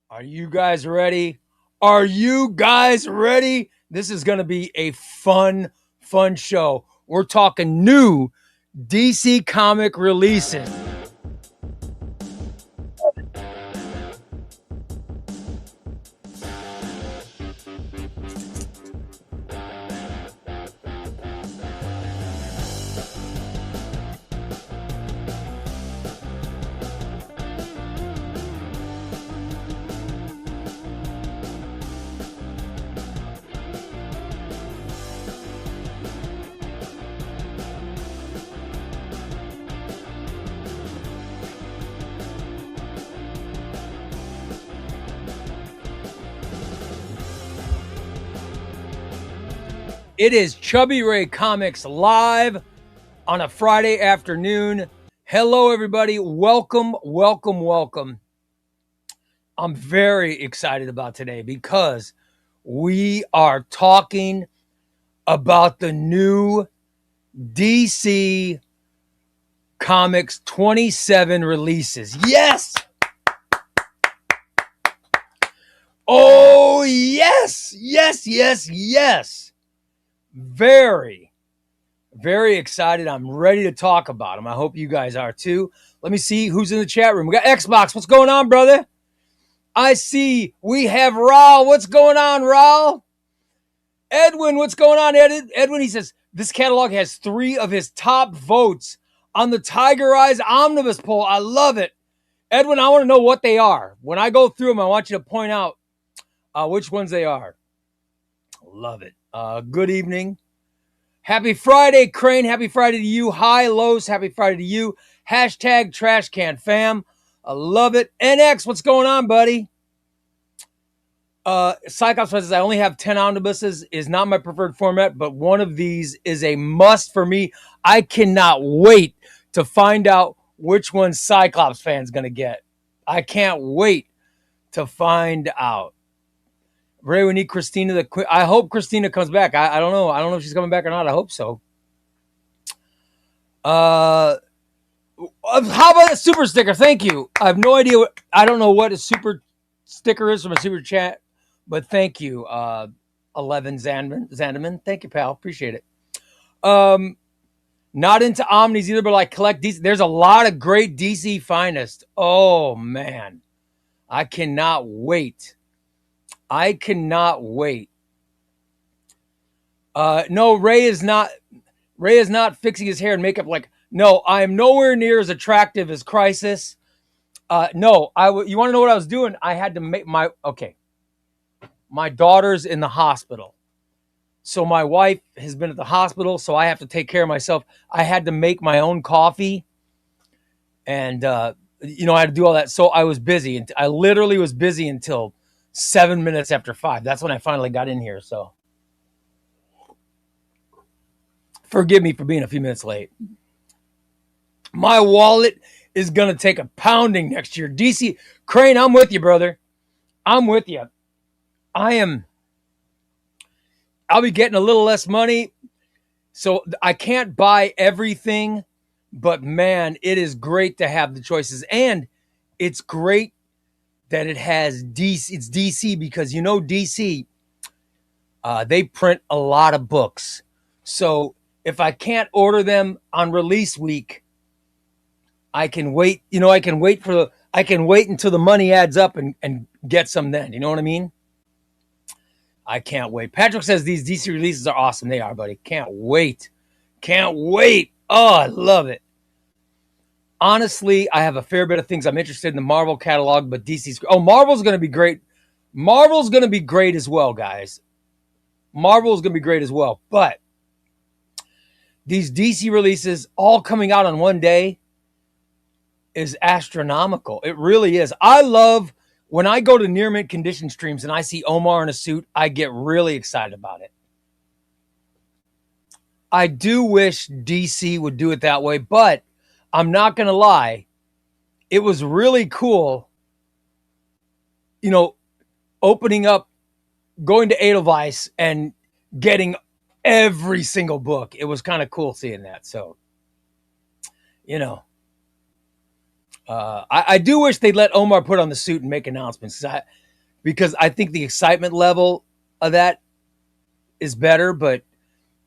Are you guys ready? Are you guys ready? This is going to be a fun show. We're talking new DC comic releases. It is ChubbyRay Comics live on a Friday afternoon. Hello, everybody. Welcome. I'm very excited about today because we are talking about the new DC Comics 27 releases. Yes! Oh, yes! Very excited. I'm ready to talk about them. I hope you guys are too. Let me see who's in the chat room. We got Xbox. What's going on, brother? I see we have Raul. What's going on, Raul? Edwin, what's going on, Edwin? He says this catalog has 3 of his top votes on the Tiger Eyes Omnibus poll. I love it. Edwin, I want to know what they are. When I go through them, I want you to point out which ones they are. Love it. Good evening. Happy Friday, Crane. Happy Friday to you. Hi, Lowe's. Happy Friday to you. Hashtag trash can fam. I love it. NX, what's going on, buddy? Cyclops says, I only have 10 omnibuses. Is not my preferred format, but one of these is a must for me. I cannot wait to find out which one Cyclops fan's going to get. I can't wait to find out. Ray, we need Christina. I hope Christina comes back. I don't know. I don't know if she's coming back or not. I hope so. How about a super sticker? Thank you. I have no idea I don't know what a super sticker is from a super chat, but thank you, 11 Zanderman. Thank you, pal. Appreciate it. Not into Omnis either, but I collect DC. There's a lot of great DC finest. Oh man, I cannot wait. No, Ray is not fixing his hair and makeup. No, I am nowhere near as attractive as Crisis. No, you want to know what I was doing? I had to make my daughter's in the hospital. So my wife has been at the hospital, so I have to take care of myself. I had to make my own coffee and, I had to do all that. So I was busy. And I literally was busy until 7 minutes after 5. That's when I finally got in here. So forgive me for being a few minutes late. My wallet is going to take a pounding next year. DC Crane, I'm with you, brother. I'm with you. I'll be getting a little less money. So I can't buy everything, but man, it is great to have the choices. And it's great that it has DC. It's DC because DC, they print a lot of books. So if I can't order them on release week, I can wait. I can wait until the money adds up and get some then. You know what I mean? I can't wait. Patrick says these DC releases are awesome. They are, buddy. Can't wait. Oh, I love it. Honestly, I have a fair bit of things I'm interested in the Marvel catalog, but DC's... Oh, Marvel's going to be great. Marvel's going to be great as well, guys. Marvel's going to be great as well. But these DC releases all coming out on one day is astronomical. It really is. I love... When I go to near mint condition streams and I see Omar in a suit, I get really excited about it. I do wish DC would do it that way, but I'm not going to lie. It was really cool, opening up, going to Edelweiss and getting every single book. It was kind of cool seeing that. So, I do wish they'd let Omar put on the suit and make announcements, because I think the excitement level of that is better. But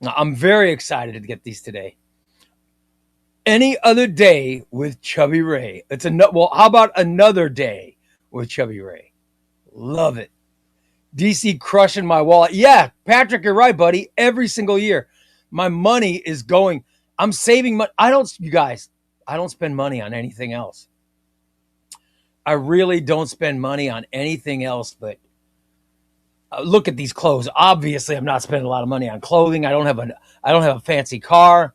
I'm very excited to get these today. Any other day with Chubby Ray. Well, how about another day with Chubby Ray? Love it. DC crushing my wallet. Yeah, Patrick, you're right, buddy. Every single year, my money is going. I'm saving money. You guys, I don't spend money on anything else. I really don't spend money on anything else, but look at these clothes. Obviously, I'm not spending a lot of money on clothing. I don't have a fancy car.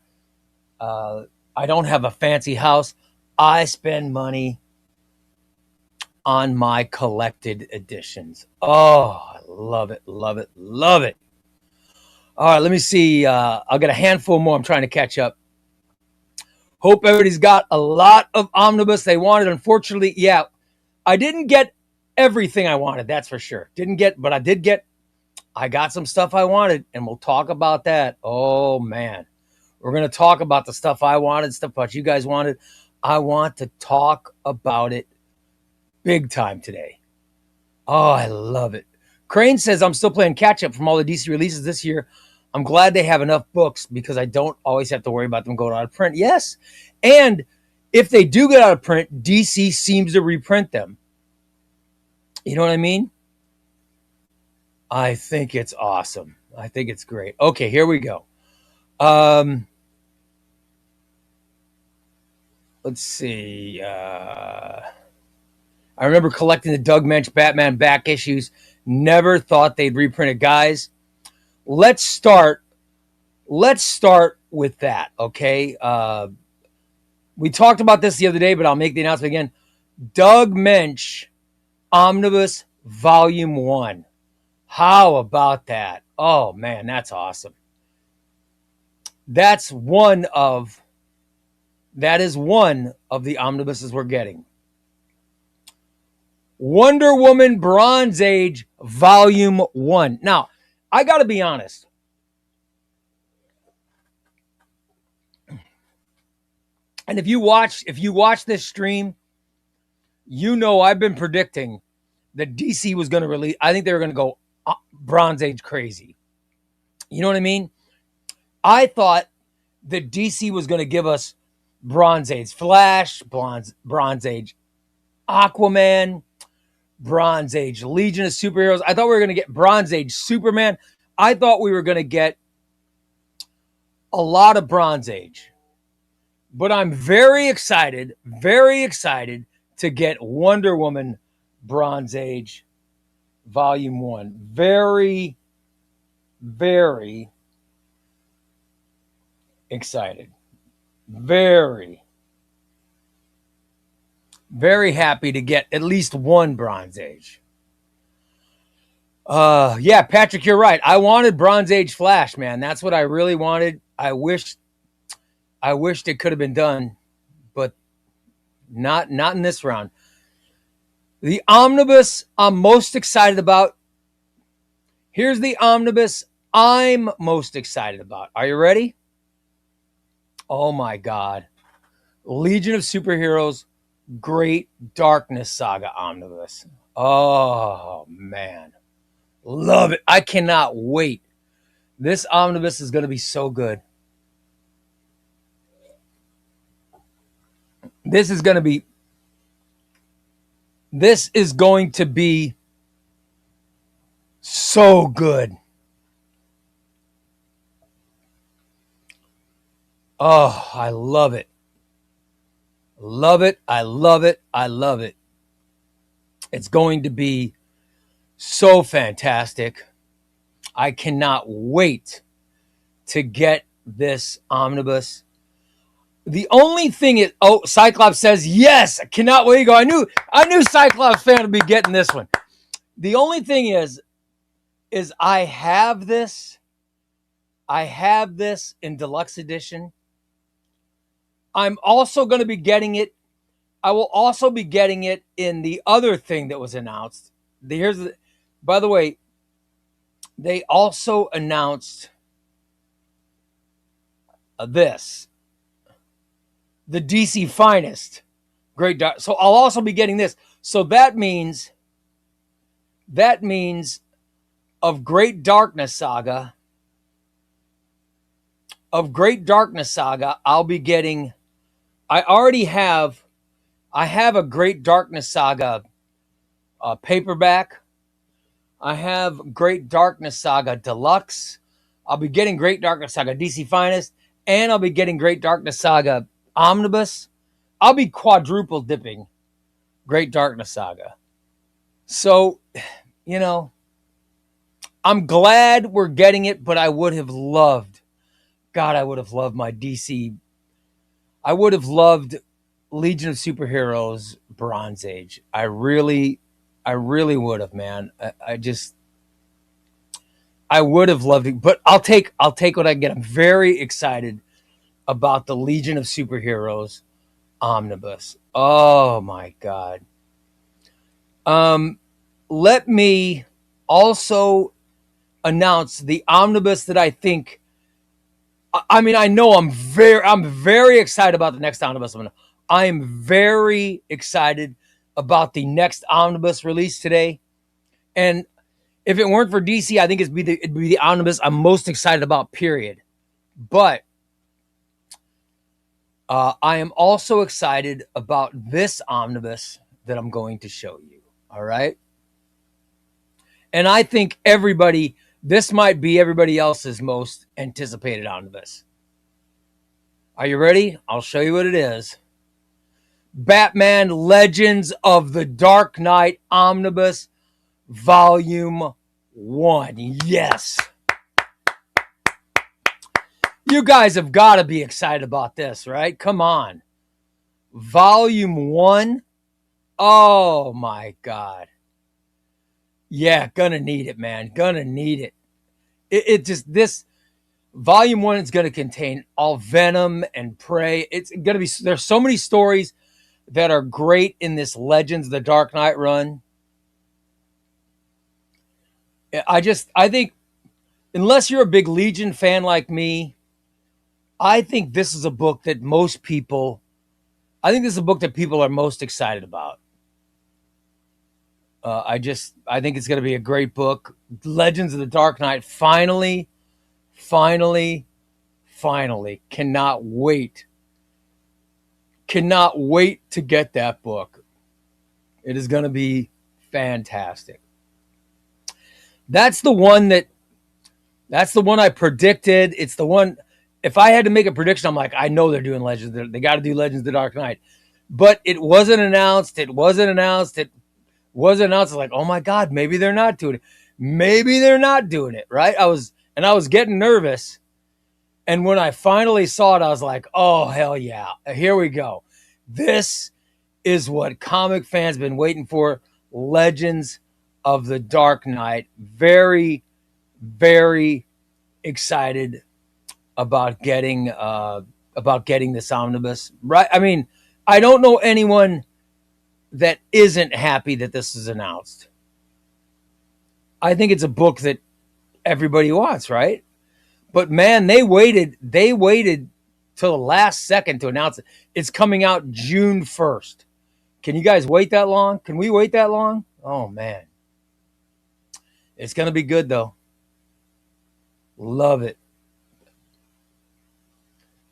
I don't have a fancy house. I spend money on my collected editions. Oh, I love it, love it, love it. All right, let me see. I'll get a handful more. I'm trying to catch up. Hope everybody's got a lot of omnibus they wanted. Unfortunately, yeah, I didn't get everything I wanted. That's for sure. But I got some stuff I wanted, and we'll talk about that. Oh, man. We're going to talk about the stuff I wanted, stuff about you guys wanted. I want to talk about it big time today. Oh, I love it. Crane says, I'm still playing catch up from all the DC releases this year. I'm glad they have enough books because I don't always have to worry about them going out of print. Yes. And if they do get out of print, DC seems to reprint them. You know what I mean? I think it's awesome. I think it's great. Okay, here we go. Let's see. I remember collecting the Doug Mensch Batman back issues. Never thought they'd reprint it. Guys, let's start with that, okay? We talked about this the other day, but I'll make the announcement again. Doug Mensch Omnibus Volume 1. How about that? Oh, man, that's awesome. That is one of the omnibuses we're getting. Wonder Woman Bronze Age Volume 1. Now, I got to be honest. And if you watch this stream, you know I've been predicting that DC was going to release. I think they were going to go Bronze Age crazy. You know what I mean? I thought that DC was going to give us Bronze Age Flash, Bronze Age Aquaman, Bronze Age Legion of Superheroes. I thought we were going to get Bronze Age Superman. I thought we were going to get a lot of Bronze Age. But I'm very excited to get Wonder Woman Bronze Age Volume 1. Very, very excited. Very, very happy to get at least one Bronze Age. Yeah, Patrick, you're right. I wanted Bronze Age Flash, man. That's what I really wanted. I wished it could have been done, but not in this round. The omnibus I'm most excited about. Here's the omnibus I'm most excited about. Are you ready? Oh my God. Legion of Superheroes Great Darkness Saga Omnibus. Oh man. Love it. I cannot wait. This omnibus is going to be so good. This is going to be so good. Oh, I love it. Love it. I love it. I love it. It's going to be so fantastic. I cannot wait to get this omnibus. The only thing is, Cyclops says, yes, I cannot wait to go. I knew Cyclops fan would be getting this one. The only thing is I have this in deluxe edition. I'm also going to be getting it. I will also be getting it in the other thing that was announced. By the way, they also announced this. The DC Finest So I'll also be getting this. So that means of Great Darkness Saga, I'll be getting. I have a Great Darkness Saga paperback. I have Great Darkness Saga Deluxe. I'll be getting Great Darkness Saga DC Finest, and I'll be getting Great Darkness Saga Omnibus. I'll be quadruple dipping Great Darkness Saga. So, you know, I'm glad we're getting it, but I would have loved my DC. I would have loved Legion of Superheroes Bronze Age. I really would have, man. I would have loved it, but I'll take what I get. I'm very excited about the Legion of Superheroes Omnibus. Oh my God. Let me also announce the omnibus that I think. I mean, I know I'm very excited about the next omnibus. I am very excited about the next omnibus release today. And if it weren't for DC, I think it'd be the omnibus I'm most excited about, period. But I am also excited about this omnibus that I'm going to show you. All right. And I think this might be everybody else's most anticipated omnibus. Are you ready? I'll show you what it is. Batman Legends of the Dark Knight Omnibus, Volume 1. Yes. You guys have got to be excited about this, right? Come on. Volume 1. Oh, my God. Yeah, gonna need it, man. Gonna need it. This Volume 1 is going to contain all Venom and Prey. It's going to be, there's so many stories that are great in this Legends of the Dark Knight run. I think, unless you're a big Legion fan like me, I think this is a book that people are most excited about. I think it's going to be a great book. Legends of the Dark Knight finally, cannot wait to get that book. It is going to be fantastic. That's the one I predicted. It's the one, if I had to make a prediction, I'm like, I know they're doing Legends. They got to do Legends of the Dark Knight. But it wasn't announced. It's like, oh my God, maybe they're not doing it. Right? I was getting nervous. And when I finally saw it, I was like, oh, hell yeah. Here we go. This is what comic fans have been waiting for. Legends of the Dark Knight. Very, very excited about getting this omnibus. Right? I mean, I don't know anyone that isn't happy that this is announced. I think it's a book that everybody wants, right? But man, they waited till the last second to announce it. It's coming out June 1st. Can you guys wait that long? Can we wait that long? Oh man. It's going to be good though. Love it.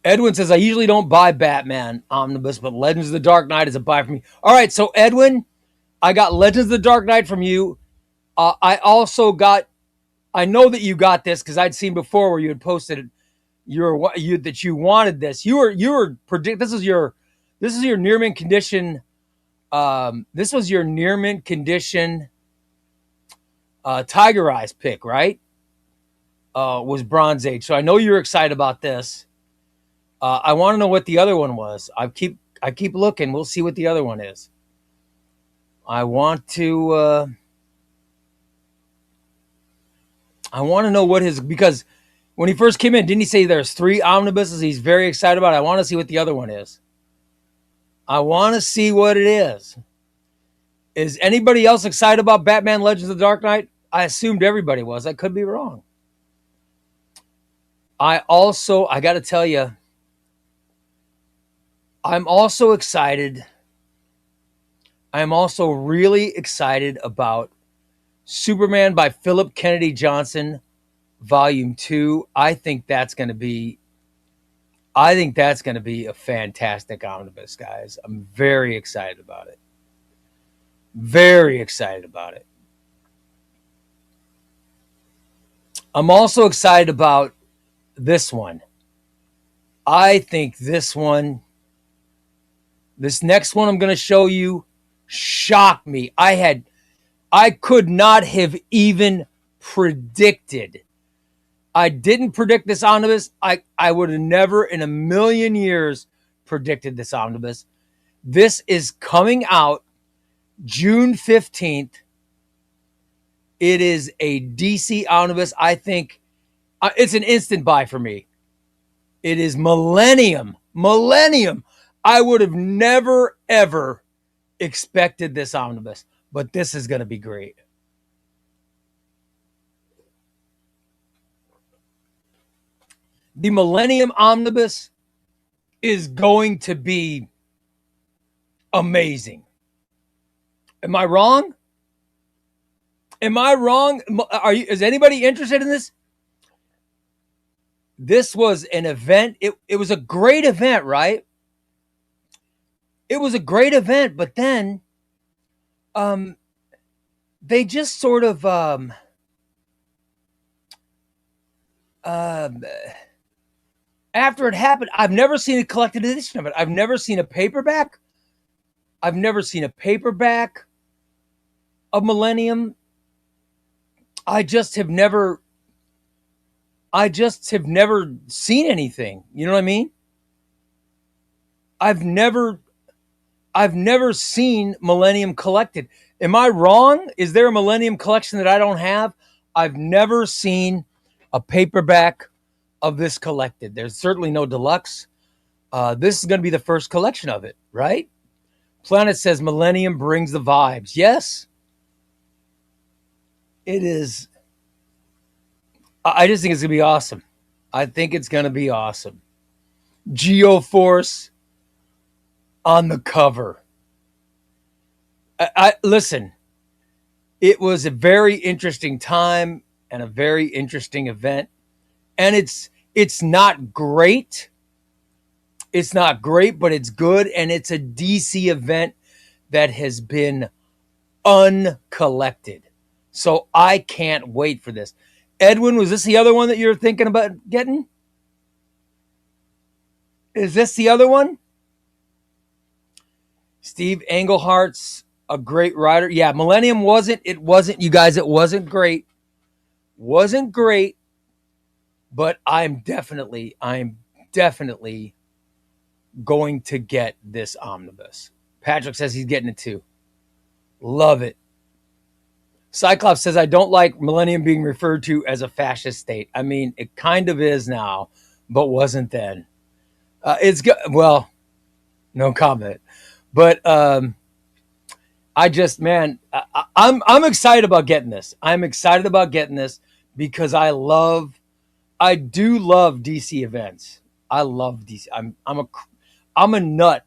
Edwin says, I usually don't buy Batman omnibus, but Legends of the Dark Knight is a buy for me. All right, so Edwin, I got Legends of the Dark Knight from you. I know that you got this because I'd seen before where you had posted that you wanted this. This is your near mint condition. This was your near mint condition Tiger Eyes pick, right? Was Bronze Age. So I know you're excited about this. I want to know what the other one was. I keep looking. We'll see what the other one is. I want to know because when he first came in, didn't he say there's 3 omnibuses he's very excited about? I want to see what the other one is. I want to see what it is. Is anybody else excited about Batman Legends of the Dark Knight? I assumed everybody was. I could be wrong. I got to tell you, I'm also excited I am also really excited about Superman by Philip Kennedy Johnson, Volume 2. I think that's going to be a fantastic omnibus, guys. I'm very excited about it. Very excited about it. I'm also excited about this one. I think this next one I'm going to show you shocked me. I could not have even predicted. I didn't predict this omnibus. I would have never in a million years predicted this omnibus. This is coming out June 15th. It is a DC omnibus. I think it's an instant buy for me. It is Millennium. I would have never, ever expected this omnibus, but this is going to be great. The Millennium omnibus is going to be amazing. Am I wrong? Is anybody interested in this? This was an event. It was a great event, right? It was a great event, but then they just sort of after it happened, I've never seen a collected edition of it. I've never seen a paperback. I've never seen a paperback of Millennium. I just have never seen anything. You know what I mean? I've never seen Millennium collected. Am I wrong? Is there a Millennium collection that I don't have? I've never seen a paperback of this collected. There's certainly no deluxe. This is going to be the first collection of it, right? Planet says Millennium brings the vibes. Yes, it is. I just think it's going to be awesome. I think it's going to be awesome. Geoforce on the cover. Listen, it was a very interesting time and a very interesting event. And it's not great. It's not great, but it's good. And it's a DC event that has been uncollected. So I can't wait for this. Edwin, was this the other one that you're thinking about getting? Is this the other one? Steve Englehart's a great writer. Yeah, Millennium wasn't, you guys, it wasn't great. Wasn't great, but I'm definitely going to get this omnibus. Patrick says he's getting it too. Love it. Cyclops says, I don't like Millennium being referred to as a fascist state. I mean, it kind of is now, but wasn't then. It's good. Well, no comment. But I just, man, I'm excited about getting this. I'm excited about getting this because I do love DC events. I love DC. I'm a nut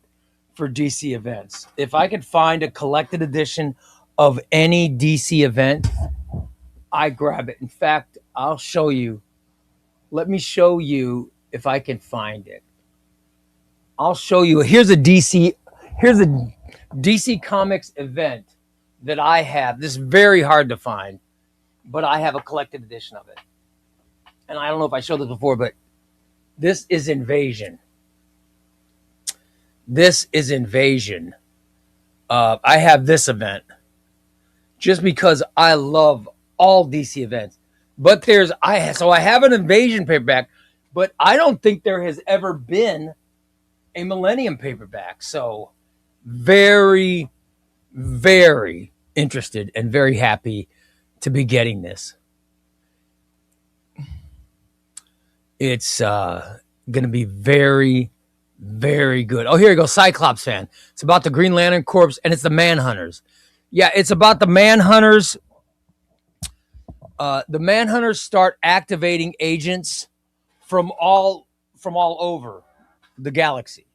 for DC events. If I could find a collected edition of any DC event, I grab it. In fact, I'll show you. Let me show you if I can find it. I'll show you. Here's a DC Comics event that I have. This is very hard to find, but I have a collected edition of it. And I don't know if I showed this before, but this is Invasion. This is Invasion. I have this event just because I love all DC events. But I have an Invasion paperback, but I don't think there has ever been a Millennium paperback. So very, very interested and very happy to be getting this. It's going to be very, very good. Oh, here you go. Cyclops fan. It's about the Green Lantern Corps and it's the Manhunters. Yeah, it's about the Manhunters. The Manhunters start activating agents from all over the galaxy,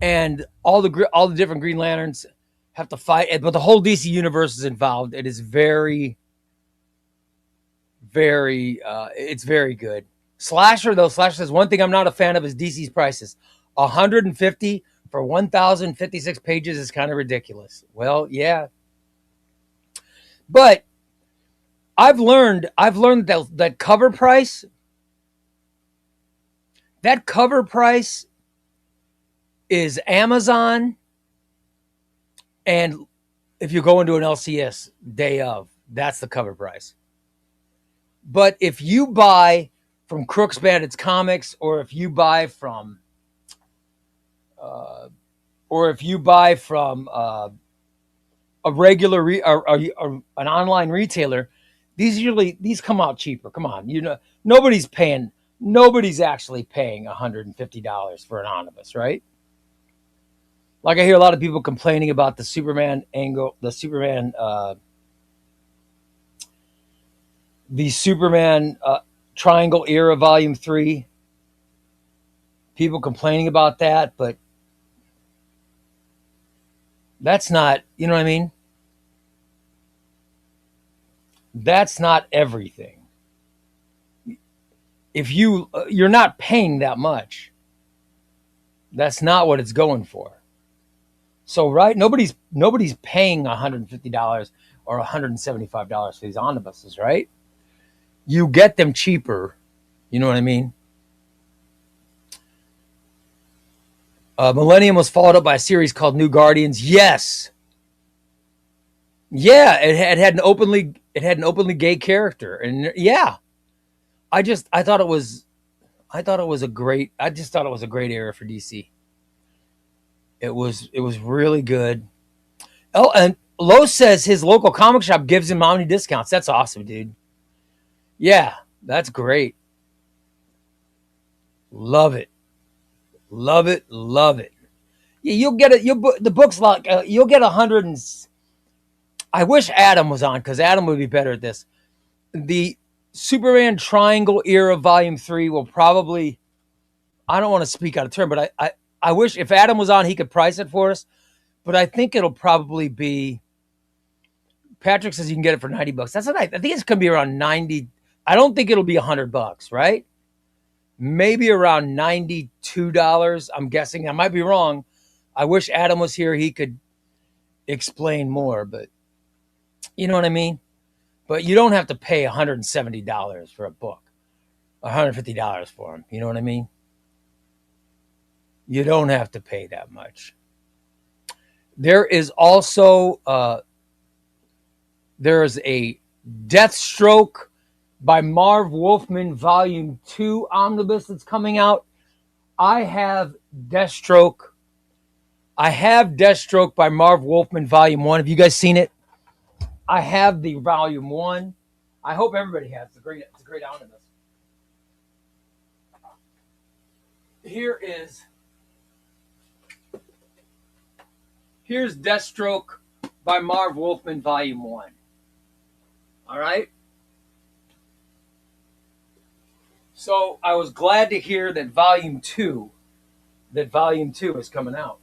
and all the different Green Lanterns have to fight, but the whole DC universe is involved. It is very, very, it's very good. Slasher though, Slasher says one thing I'm not a fan of is DC's prices. 150 for 1,056 pages is kind of ridiculous. Well, yeah, but I've learned that cover price. That cover price is Amazon, and if you go into an LCS day of, that's the cover price. But if you buy from Crooks Bandits Comics, or if you buy from a regular an online retailer, these come out cheaper. Come on, nobody's actually paying $150 for an omnibus, right? Like, I hear a lot of people complaining about the Superman Triangle Era Volume 3. People complaining about that, but that's not, you know what I mean? That's not everything. If you're not paying that much, that's not what it's going for. So, right, nobody's paying $150 or $175 for these omnibuses, right? You get them cheaper. You know what I mean? Millennium was followed up by a series called New Guardians. Yes. Yeah, it had an openly gay character, and yeah, I thought it was a great era for DC. It was really good. Oh, and Lowe says his local comic shop gives him omni discounts. That's awesome, dude. Yeah, that's great. Love it. Love it. Love it. Yeah, you'll get it. The book's like you'll get 100 and. I wish Adam was on, because Adam would be better at this. The Superman Triangle Era Volume 3 will probably, I don't want to speak out of turn, but I wish if Adam was on, he could price it for us. But I think it'll probably be, Patrick says you can get it for $90. That's what I think it's going to be around 90. I don't think it'll be $100, right? Maybe around $92. I'm guessing. I might be wrong. I wish Adam was here. He could explain more, but you know what I mean? But you don't have to pay $170 for a book, $150 for them. You know what I mean? You don't have to pay that much. There is also there is a Deathstroke by Marv Wolfman Volume 2 omnibus that's coming out. I have Deathstroke by Marv Wolfman Volume 1. Have you guys seen it? I have the Volume 1. I hope everybody has. It's a great omnibus. Here's Deathstroke by Marv Wolfman Volume 1. All right? So I was glad to hear that Volume 2 is coming out.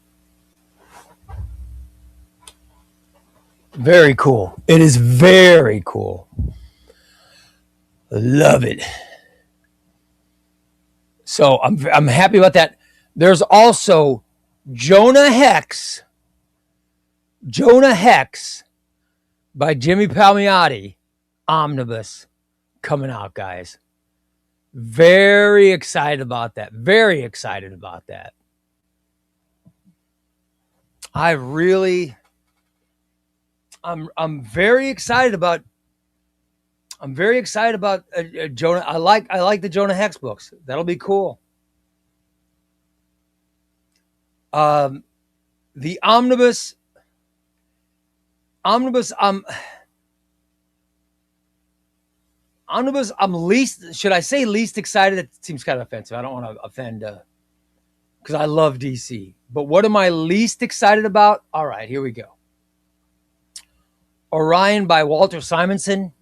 Very cool. It is very cool. Love it. So I'm happy about that. There's also Jonah Hex by Jimmy Palmiotti omnibus coming out, guys. Very excited about that. Very excited about that. I'm very excited about Jonah. I like the Jonah Hex books. That'll be cool. The omnibus. I'm least, should I say least excited? That seems kind of offensive. I don't want to offend, because I love DC. But what am I least excited about? All right, here we go. Orion by Walter Simonson.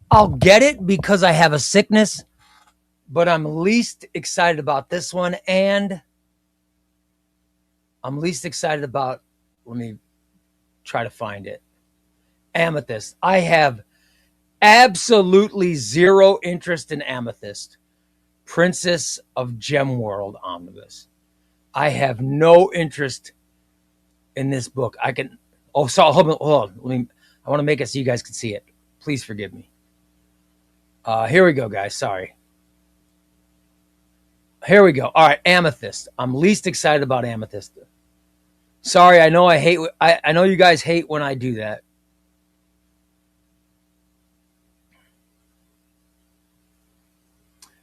I'll get it because I have a sickness, but I'm least excited about this one, and I'm least excited about, let me try to find it. Amethyst. I have absolutely zero interest in Amethyst. Princess of Gem World Omnibus. I have no interest in this book. I can. Oh, so hold on. I want to make it so you guys can see it. Please forgive me. Here we go, guys. Sorry. Here we go. All right, Amethyst. I'm least excited about Amethyst. Sorry, I know I know you guys hate when I do that.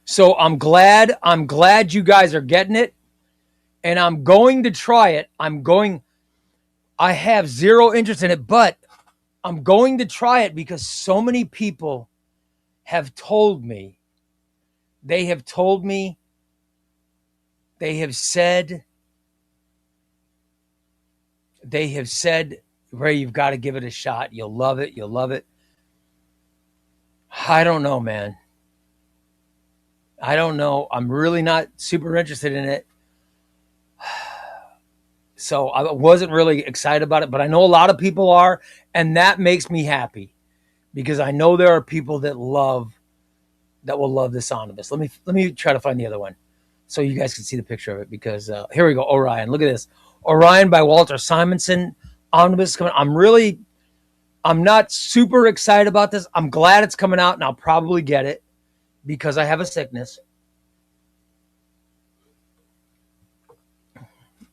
So I'm glad you guys are getting it, and I'm going to try it. I have zero interest in it, but I'm going to try it because so many people have told me, they have said, Ray, you've got to give it a shot. You'll love it. I don't know, man. I don't know. I'm really not super interested in it. So I wasn't really excited about it, but I know a lot of people are, and that makes me happy because I know there are people that will love this omnibus. Let me try to find the other one so you guys can see the picture of it because here we go. Orion. Look at this. Orion by Walter Simonson omnibus coming. I'm not super excited about this. I'm glad it's coming out, and I'll probably get it because I have a sickness.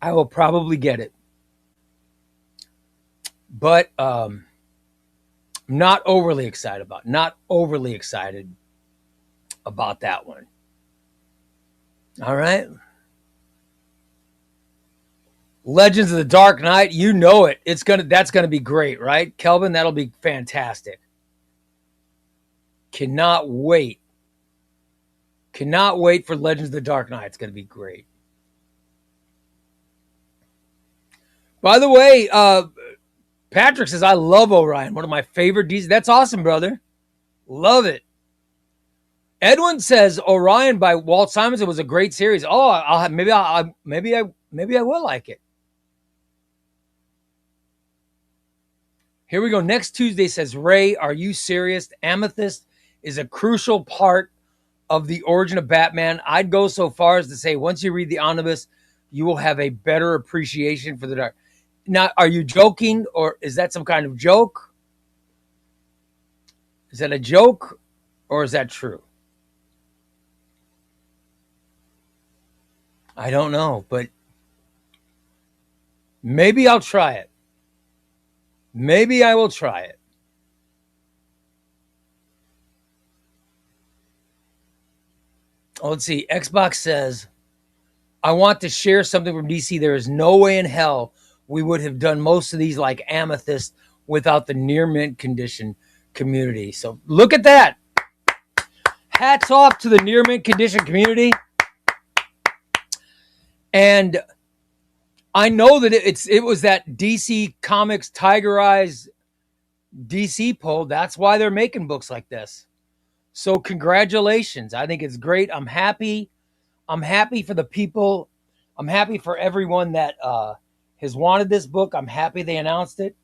I will probably get it. But not overly excited about that one. All right. Legends of the Dark Knight, you know it. That's gonna be great, right? Kelvin, that'll be fantastic. Cannot wait. Cannot wait for Legends of the Dark Knight. It's gonna be great. By the way, Patrick says, I love Orion. One of my favorite DC. That's awesome, brother. Love it. Edwin says Orion by Walt Simonson was a great series. Oh, maybe I will like it. Here we go. Next Tuesday says, Ray, are you serious? Amethyst is a crucial part of the origin of Batman. I'd go so far as to say once you read the omnibus, you will have a better appreciation for the dark. Now, are you joking, or is that some kind of joke? Is that a joke, or is that true? I don't know, but maybe I'll try it. Maybe I will try it. Oh, let's see. Xbox says, I want to share something from DC. There is no way in hell we would have done most of these like Amethyst without the near mint condition community. So look at that. Hats off to the near mint condition community. And I know that it was that DC Comics Tiger Eyes DC poll. That's why they're making books like this. So congratulations. I think it's great. I'm happy. I'm happy for the people. I'm happy for everyone that has wanted this book. I'm happy they announced it.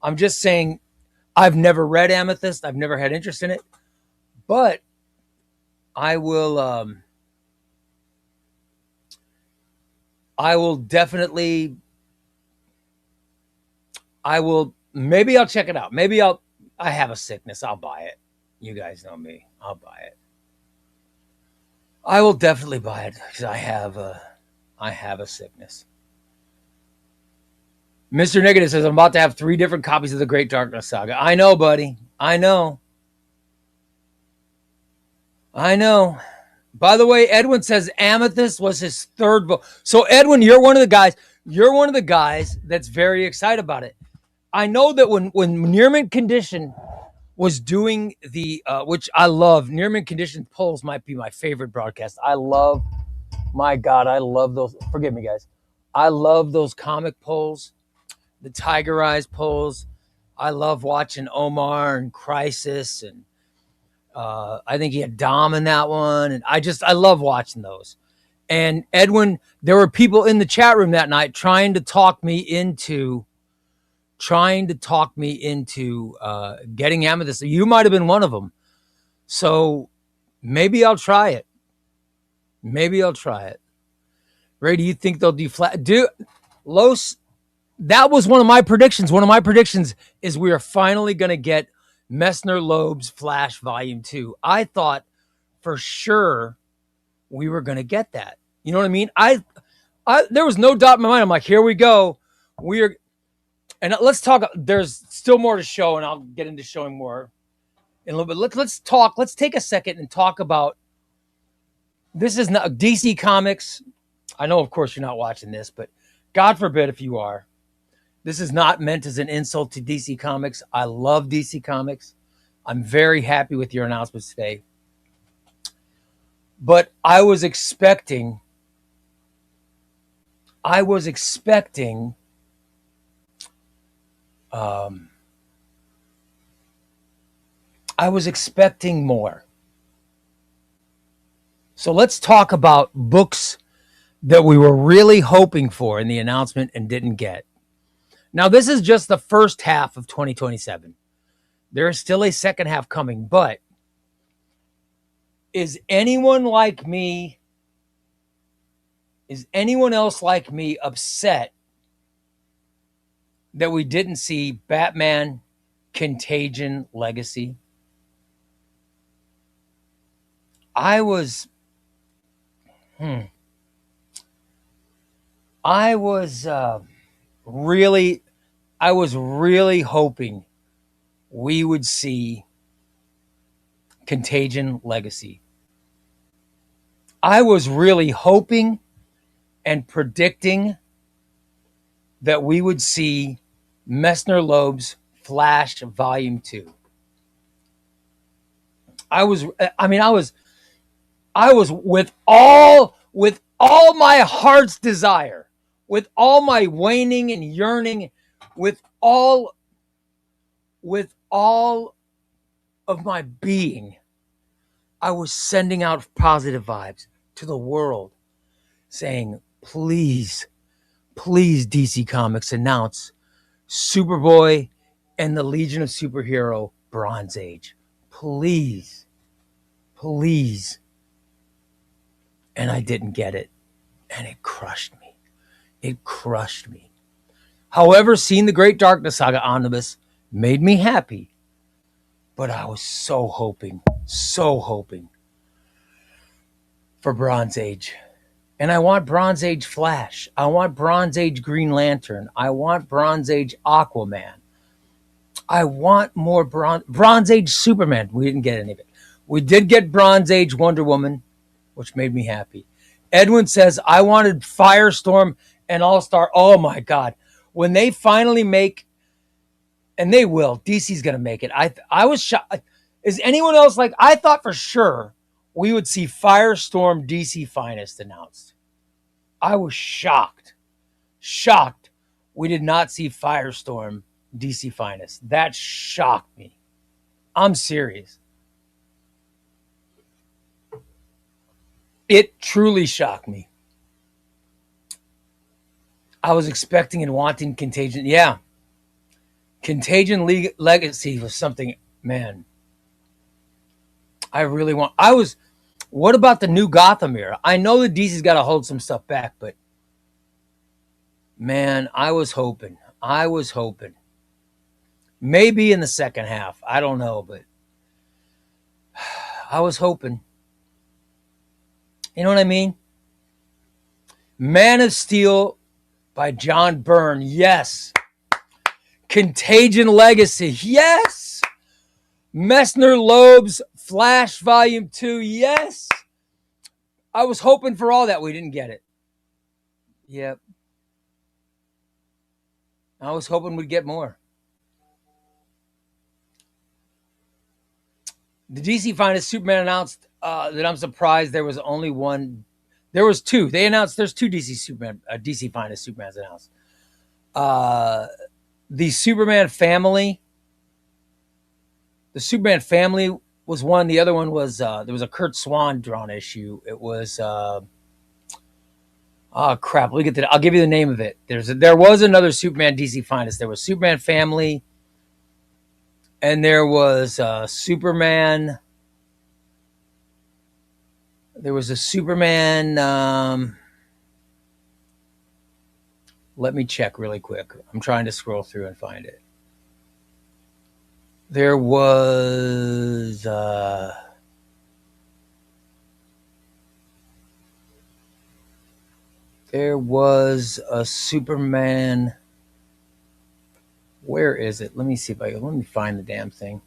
I'm just saying I've never read Amethyst. I've never had interest in it. But I will definitely maybe I'll check it out. Maybe I have a sickness. I'll buy it. You guys know me. I'll buy it. I will definitely buy it because I have a sickness. Mr. Negative says, I'm about to have 3 different copies of the Great Darkness Saga. I know, buddy. I know. By the way, Edwin says Amethyst was his 3rd book. So, Edwin, you're one of the guys that's very excited about it. I know that when Near Mint Condition was doing the, which I love, Near Mint Condition polls might be my favorite broadcast. I love those. Forgive me, guys. I love those comic polls, the Tiger Eyes polls. I love watching Omar and Crisis, and I think he had Dom in that one. And I love watching those. And Edwin, there were people in the chat room that night trying to talk me into trying to talk me into getting Amethyst. You might have been one of them. So maybe I'll try it. Maybe I'll try it. Ray, do you think they'll do flat? Los, that was one of my predictions. One of my predictions is we are finally going to get Messner Loeb's Flash Volume 2. I thought for sure we were going to get that. You know what I mean? There was no doubt in my mind. I'm like, here we go. And let's talk. There's still more to show, and I'll get into showing more in a little bit. Let's talk. Let's take a second and talk about. This is not DC Comics. I know, of course, you're not watching this, but God forbid if you are. This is not meant as an insult to DC Comics. I love DC Comics. I'm very happy with your announcements today. But I was expecting more. So let's talk about books that we were really hoping for in the announcement and didn't get. Now, this is just the first half of 2027. There is still a second half coming, but is anyone else like me upset that we didn't see Batman Contagion Legacy? I was really hoping we would see Contagion Legacy. I was really hoping and predicting that we would see Messner Loeb's Flash Volume 2. I was with all my heart's desire, with all my waning and yearning, with all of my being, I was sending out positive vibes to the world, saying, please, DC Comics, announce Superboy and the Legion of Superhero Bronze Age. Please. And I didn't get it. And it crushed me. However, seeing the Great Darkness Saga Omnibus made me happy. But I was so hoping for Bronze Age. And I want Bronze Age Flash. I want Bronze Age Green Lantern. I want Bronze Age Aquaman. I want more Bronze Age Superman. We didn't get any of it. We did get Bronze Age Wonder Woman, which made me happy. Edwin says, I wanted Firestorm and All-Star. Oh, my God. When they finally make, and they will, DC's going to make it. I was shocked. Is anyone else like, I thought for sure we would see Firestorm DC Finest announced. I was shocked we did not see Firestorm DC Finest. That shocked me. I'm serious. It truly shocked me. I was expecting and wanting Contagion. Yeah. Contagion Legacy was something, man, I really want. What about the new Gotham era? I know that DC's got to hold some stuff back, but man, I was hoping. Maybe in the second half. I don't know, but I was hoping. You know what I mean? Man of Steel by John Byrne. Yes. Contagion Legacy. Yes. Messner Loeb's Flash Volume 2. Yes. I was hoping for all that. We didn't get it. Yep. I was hoping we'd get more. The DC Finest Superman announced that I'm surprised there was only one. There was two. They announced there's two DC Finest Supermans announced. The Superman family. The Superman family was one. The other one was there was a Kurt Swan drawn issue. It was Oh crap! Let me get that. I'll give you the name of it. There was another Superman DC Finest. There was Superman Family, and there was Superman. There was a Superman. Let me check really quick. I'm trying to scroll through and find it. There was. There was a Superman. Where is it? Let me see if I can. Let me find the damn thing.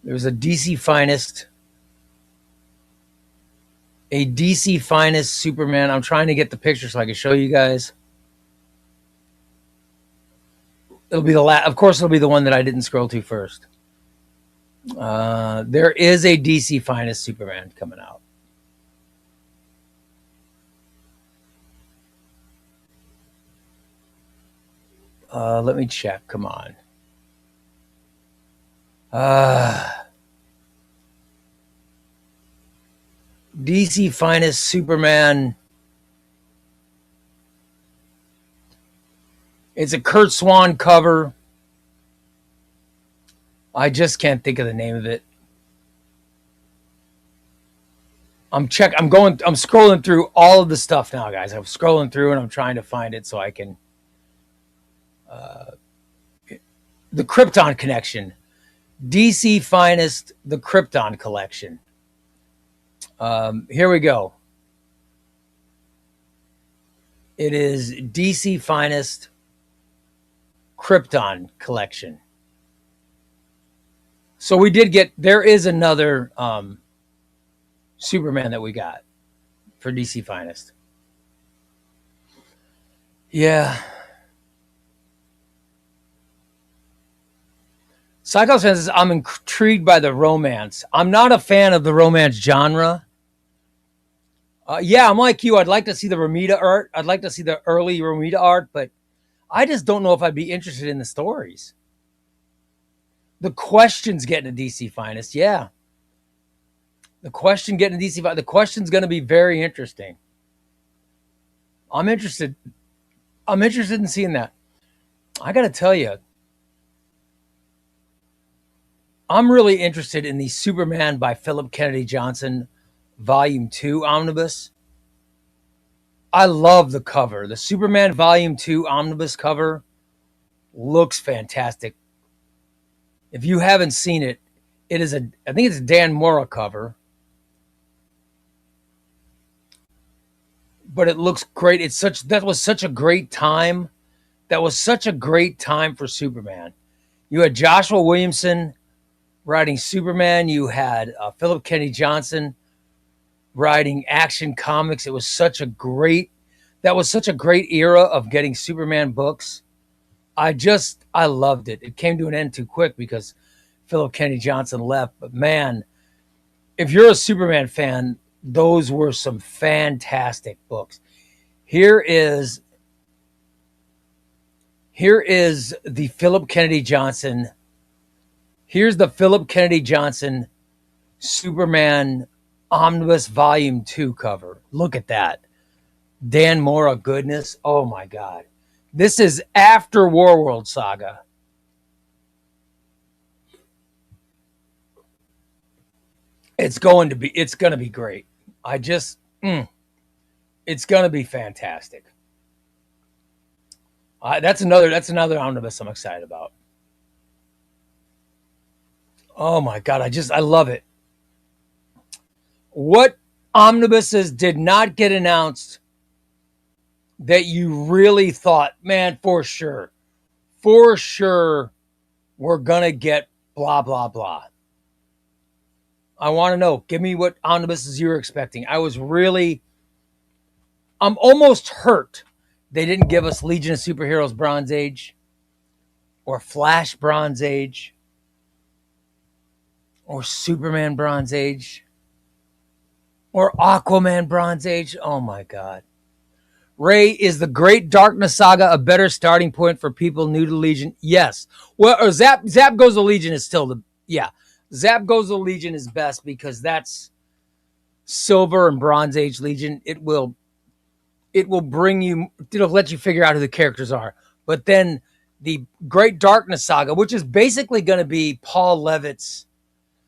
There was a DC Finest. A DC Finest Superman. I'm trying to get the picture so I can show you guys. It'll be the last. Of course, it'll be the one that I didn't scroll to first. There is a DC Finest Superman coming out. Let me check. Come on. DC Finest Superman. It's a Kurt Swan cover. I just can't think of the name of it. I'm scrolling through all of the stuff now, guys. I'm scrolling through and I'm trying to find it so I can. The Krypton Connection. DC Finest, the Krypton Collection. Here we go. It is DC Finest Krypton Collection. So we did get, there is another Superman that we got for DC Finest. Yeah. Psycho says, I'm intrigued by the romance. I'm not a fan of the romance genre. Yeah, I'm like you. I'd like to see the Romita art. I'd like to see the early Romita art, but I just don't know if I'd be interested in the stories. The Question's getting a DC Finest, yeah. The Question getting a DC Finest. The Question's going to be very interesting. I'm interested in seeing that. I got to tell you, I'm really interested in the Superman by Philip Kennedy Johnson Volume 2 Omnibus. I love the cover. The Superman Volume 2 Omnibus cover looks fantastic. If you haven't seen it, I think it's a Dan Mora cover. But it looks great. That was such a great time. That was such a great time for Superman. You had Joshua Williamson writing Superman. You had Philip Kennedy Johnson writing Action Comics. That was such a great era of getting Superman books. I loved it. It came to an end too quick because Philip Kennedy Johnson left. But man, if you're a Superman fan, those were some fantastic books. Here is the Philip Kennedy Johnson. Here's the Philip Kennedy Johnson Superman Omnibus Volume 2 cover. Look at that. Dan Mora goodness. Oh my God. This is after Warworld Saga. It's going to be great. It's going to be fantastic. That's another omnibus I'm excited about. Oh my God. I love it. What omnibuses did not get announced that you really thought, man, for sure, we're going to get blah, blah, blah. I want to know. Give me what omnibuses you were expecting. I'm almost hurt they didn't give us Legion of Superheroes Bronze Age or Flash Bronze Age or Superman Bronze Age or Aquaman Bronze Age. Oh my God. Ray, is the Great Darkness Saga a better starting point for people new to Legion? Yes. Well, or Zap Goes to Legion is still Zap Goes to Legion is best because that's Silver and Bronze Age Legion. it will bring you, it'll let you figure out who the characters are. But then the Great Darkness Saga, which is basically going to be Paul Levitt's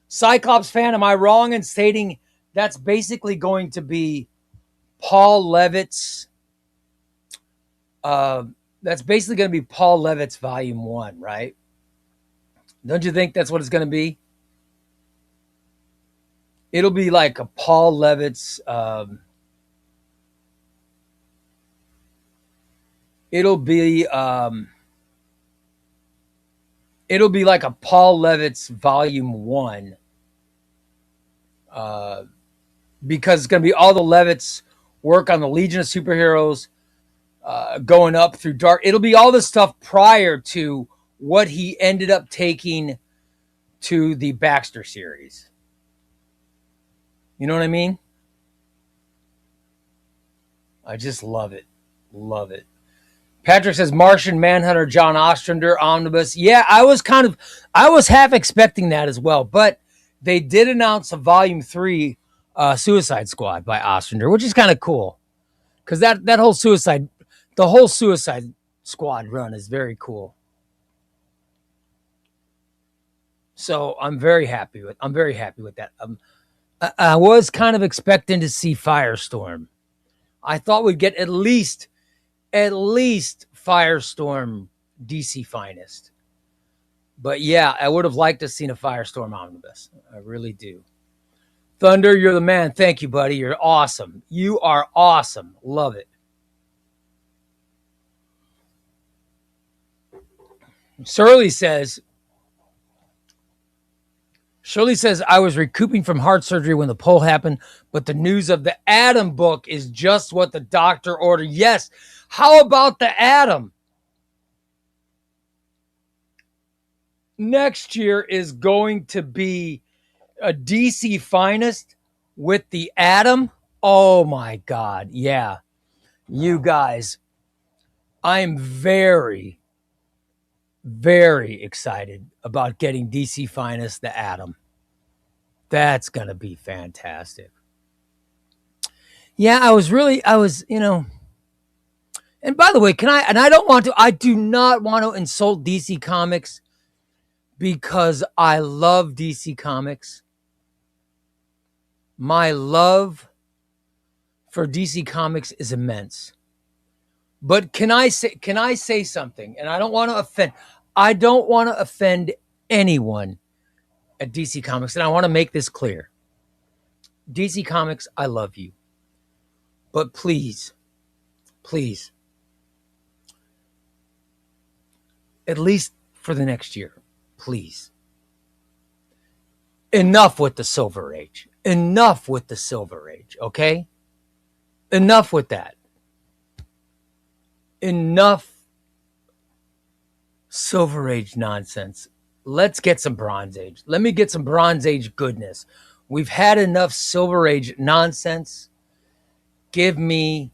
Cyclops fan. Am I wrong in stating that's basically going to be Paul Levitt's? That's basically going to be Paul Levitt's Volume 1, right? Don't you think that's what it's going to be? It'll be like a Paul Levitt's. It'll be like a Paul Levitt's Volume 1. Because it's going to be all the Levitt's work on the Legion of Superheroes, going up through Dark. It'll be all the stuff prior to what he ended up taking to the Baxter series. You know what I mean? I just love it. Love it. Patrick says Martian Manhunter, John Ostrander, Omnibus. Yeah, I was half expecting that as well, but they did announce a Volume 3 Suicide Squad by Ostrander, which is kind of cool. Because the whole Suicide Squad run is very cool. So I'm very happy with that. I was kind of expecting to see Firestorm. I thought we'd get at least Firestorm DC Finest. But yeah, I would have liked to have seen a Firestorm Omnibus. I really do. Thunder, you're the man. Thank you, buddy. You're awesome. You are awesome. Love it. Shirley says, I was recouping from heart surgery when the poll happened, but the news of the Atom book is just what the doctor ordered. Yes. How about the Atom? Next year is going to be a DC Finest with the Atom. Oh my God. Yeah. You guys, I'm very, very excited about getting DC Finest, the Atom. That's going to be fantastic. Yeah, and by the way, I do not want to insult DC Comics because I love DC Comics. My love for DC Comics is immense. But can I say something? And I don't want to offend anyone at DC Comics, and I want to make this clear. DC Comics, I love you. But please, at least for the next year, please. Enough with the Silver Age. Okay? Enough with that. Enough Silver Age nonsense. Let's get some Bronze Age. Let me get some Bronze Age goodness. We've had enough Silver Age nonsense. Give me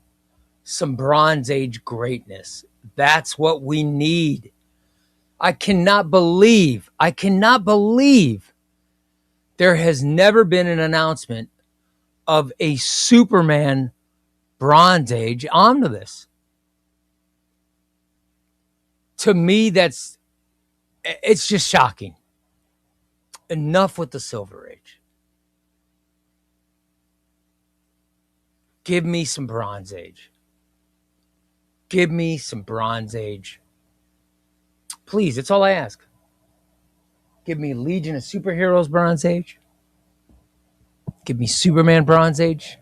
some Bronze Age greatness. That's what we need. I cannot believe there has never been an announcement of a Superman Bronze Age omnibus. To me, it's just shocking. Enough with the Silver Age. Give me some Bronze Age. Give me some Bronze Age. Please, that's all I ask. Give me Legion of Superheroes Bronze Age. Give me Superman Bronze Age.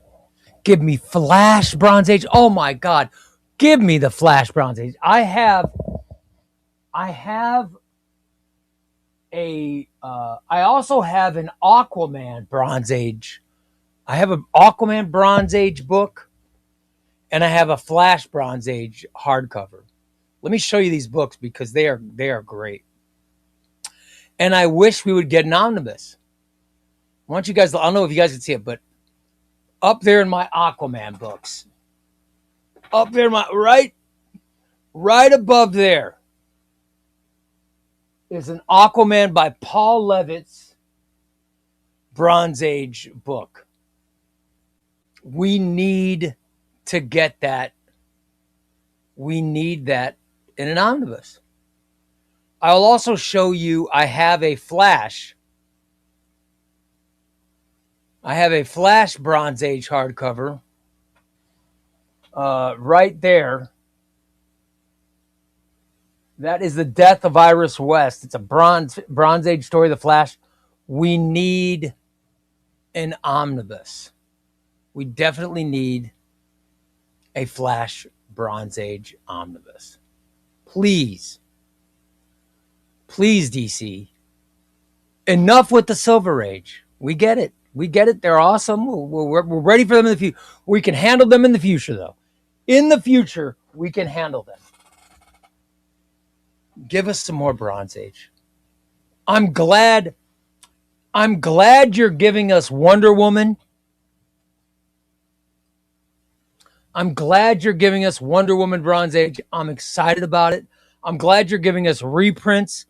Give me Flash Bronze Age. Oh my God. Give me the Flash Bronze Age. I also have an Aquaman Bronze Age. I have an Aquaman Bronze Age book, and I have a Flash Bronze Age hardcover. Let me show you these books because they are great. And I wish we would get an omnibus. I want you guys, I don't know if you guys can see it, but up there in my Aquaman books, up there, right above there is an Aquaman by Paul Levitt's Bronze Age book. We need to get that We need that in an omnibus. I'll also show you, I have a Flash Bronze Age hardcover right there. That is The Death of Iris West. It's a Bronze Age story of the Flash. We need an omnibus. We definitely need a Flash Bronze Age omnibus. Please, DC. Enough with the Silver Age. We get it. They're awesome. We're ready for them in the future. We can handle them in the future, though. In the future, we can handle them. Give us some more Bronze Age. I'm glad you're giving us Wonder Woman. I'm glad you're giving us Wonder Woman Bronze Age. I'm excited about it. I'm glad you're giving us reprints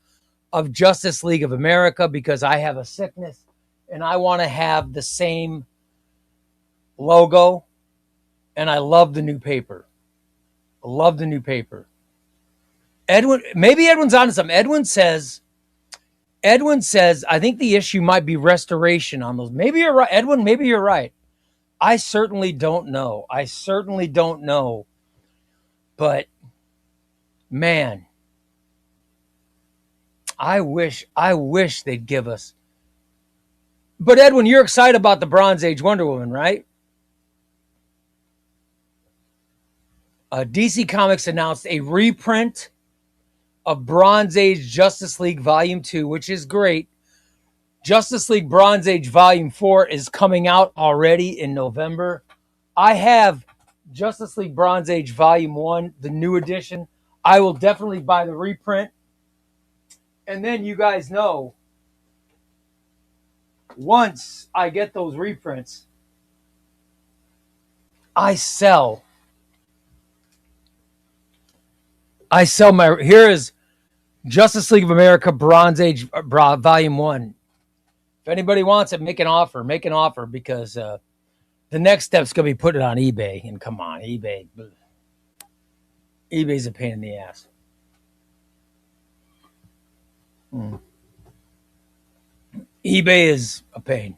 of Justice League of America, because I have a sickness and I want to have the same logo. And I love the new paper. Edwin's onto something. Edwin says, I think the issue might be restoration on those. Maybe you're right, Edwin. Maybe you're right. I certainly don't know. But man, I wish they'd give us. But Edwin, you're excited about the Bronze Age Wonder Woman, right? DC Comics announced a reprint of Bronze Age Justice League Volume 2, which is great. Justice League Bronze Age Volume 4 is coming out already in November. I have Justice League Bronze Age Volume 1, the new edition. I will definitely buy the reprint. And then you guys know, once I get those reprints, I sell here is Justice League of America Bronze Age Volume 1. If anybody wants it, make an offer, because the next step's going to be put it on eBay. And come on, eBay's a pain in the ass. eBay is a pain.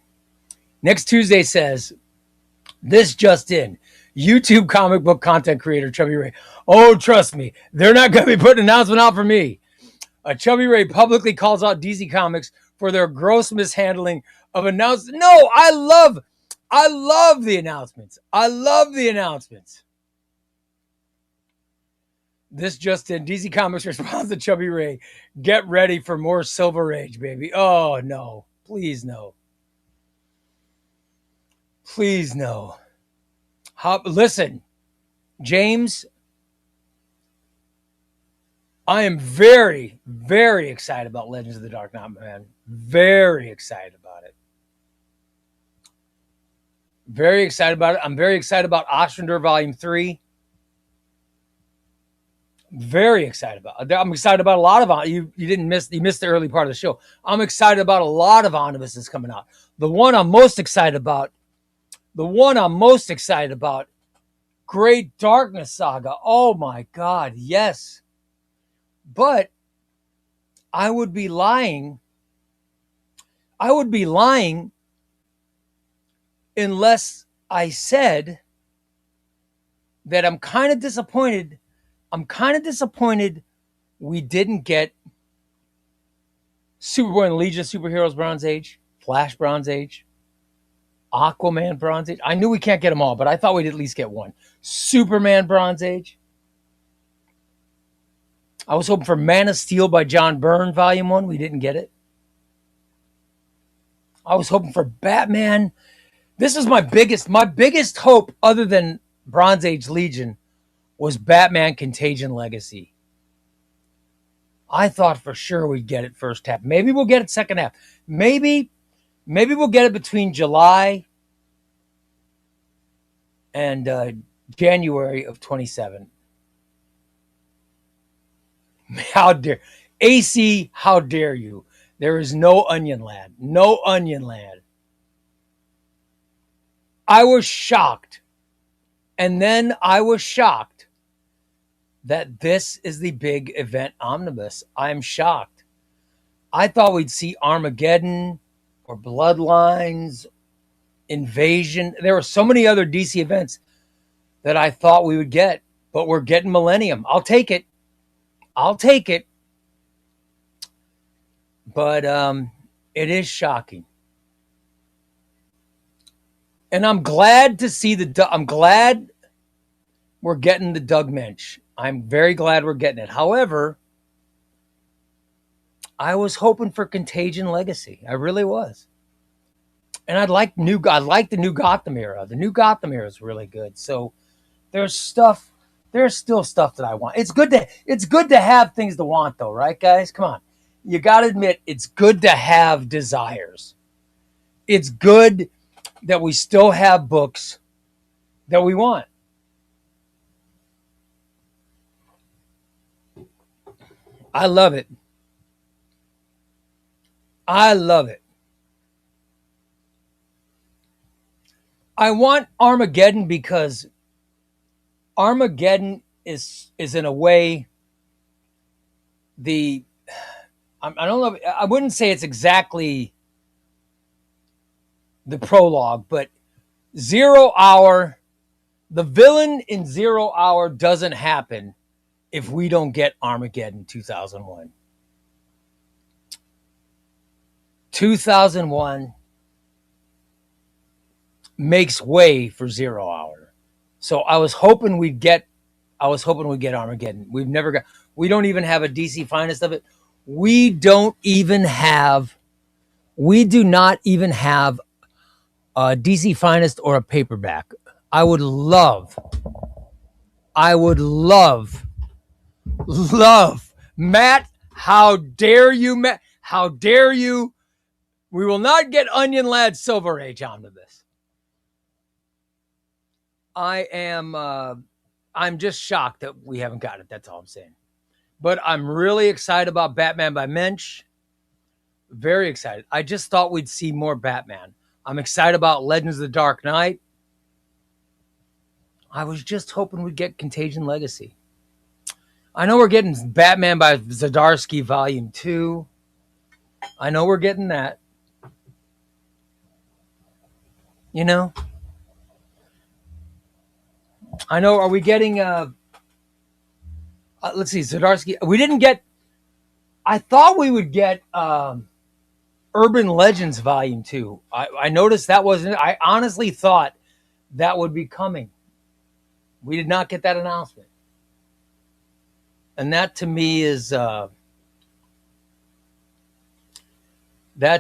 Next Tuesday says, this just in. YouTube comic book content creator ChubbyRay. Oh, trust me, they're not going to be putting an announcement out for me. ChubbyRay publicly calls out DC Comics for their gross mishandling of announcements. No, I love the announcements. This just in. DC Comics responds to ChubbyRay. Get ready for more Silver Age, baby. Oh, no. Please, no. Listen, James, I am very, very excited about Legends of the Dark Knight, man. Very excited about it. I'm very excited about Ostrander Volume 3. Very excited about it. I'm excited about a lot of you missed the early part of the show. I'm excited about a lot of omnibuses coming out. The one I'm most excited about, Great Darkness Saga. Oh my God, yes. But I would be lying unless I said that I'm kind of disappointed we didn't get Superboy and Legion of Superheroes Bronze Age, Flash Bronze Age, Aquaman Bronze Age. I knew we can't get them all, but I thought we'd at least get one. Superman Bronze Age. I was hoping for Man of Steel by John Byrne Volume 1. We didn't get it. I was hoping for Batman. This is my biggest hope other than Bronze Age Legion was Batman Contagion Legacy. I thought for sure we'd get it first half. Maybe we'll get it second half. Maybe we'll get it between July and January of 27. How dare AC? How dare you? There is no Onion Lad. No Onion Lad. I was shocked, and then I was shocked that this is the big event omnibus. I'm shocked. I thought we'd see Armageddon or Bloodlines, Invasion. There were so many other DC events that I thought we would get, but we're getting Millennium. I'll take it. But it is shocking. And I'm glad to see I'm glad we're getting the Doug Mensch. I'm very glad we're getting it. However, I was hoping for Contagion Legacy. I really was. And I like the new Gotham era. The new Gotham era is really good. So there's still stuff that I want. It's good to have things to want though, right guys? Come on. You got to admit it's good to have desires. It's good that we still have books that we want. I love it. I want Armageddon because Armageddon is in a way I don't know. I wouldn't say it's exactly the prologue, but 0 Hour, the villain in 0 Hour doesn't happen if we don't get Armageddon 2001. 2001 makes way for 0 Hour. So I was hoping we'd get Armageddon. We don't even have a DC Finest of it. We do not even have a DC Finest or a paperback. I would love, Matt, how dare you, Matt? How dare you? We will not get Onion Lad Silver Age omnibus. I'm just shocked that we haven't got it. That's all I'm saying. But I'm really excited about Batman by Mensch. Very excited. I just thought we'd see more Batman. I'm excited about Legends of the Dark Knight. I was just hoping we'd get Contagion Legacy. I know we're getting Batman by Zdarsky Volume 2. I know we're getting that. You know? I know, are we getting... let's see, Zdarsky. We didn't get... I thought we would get Urban Legends Volume 2. I noticed that wasn't... I honestly thought that would be coming. We did not get that announcement. And that to me is... that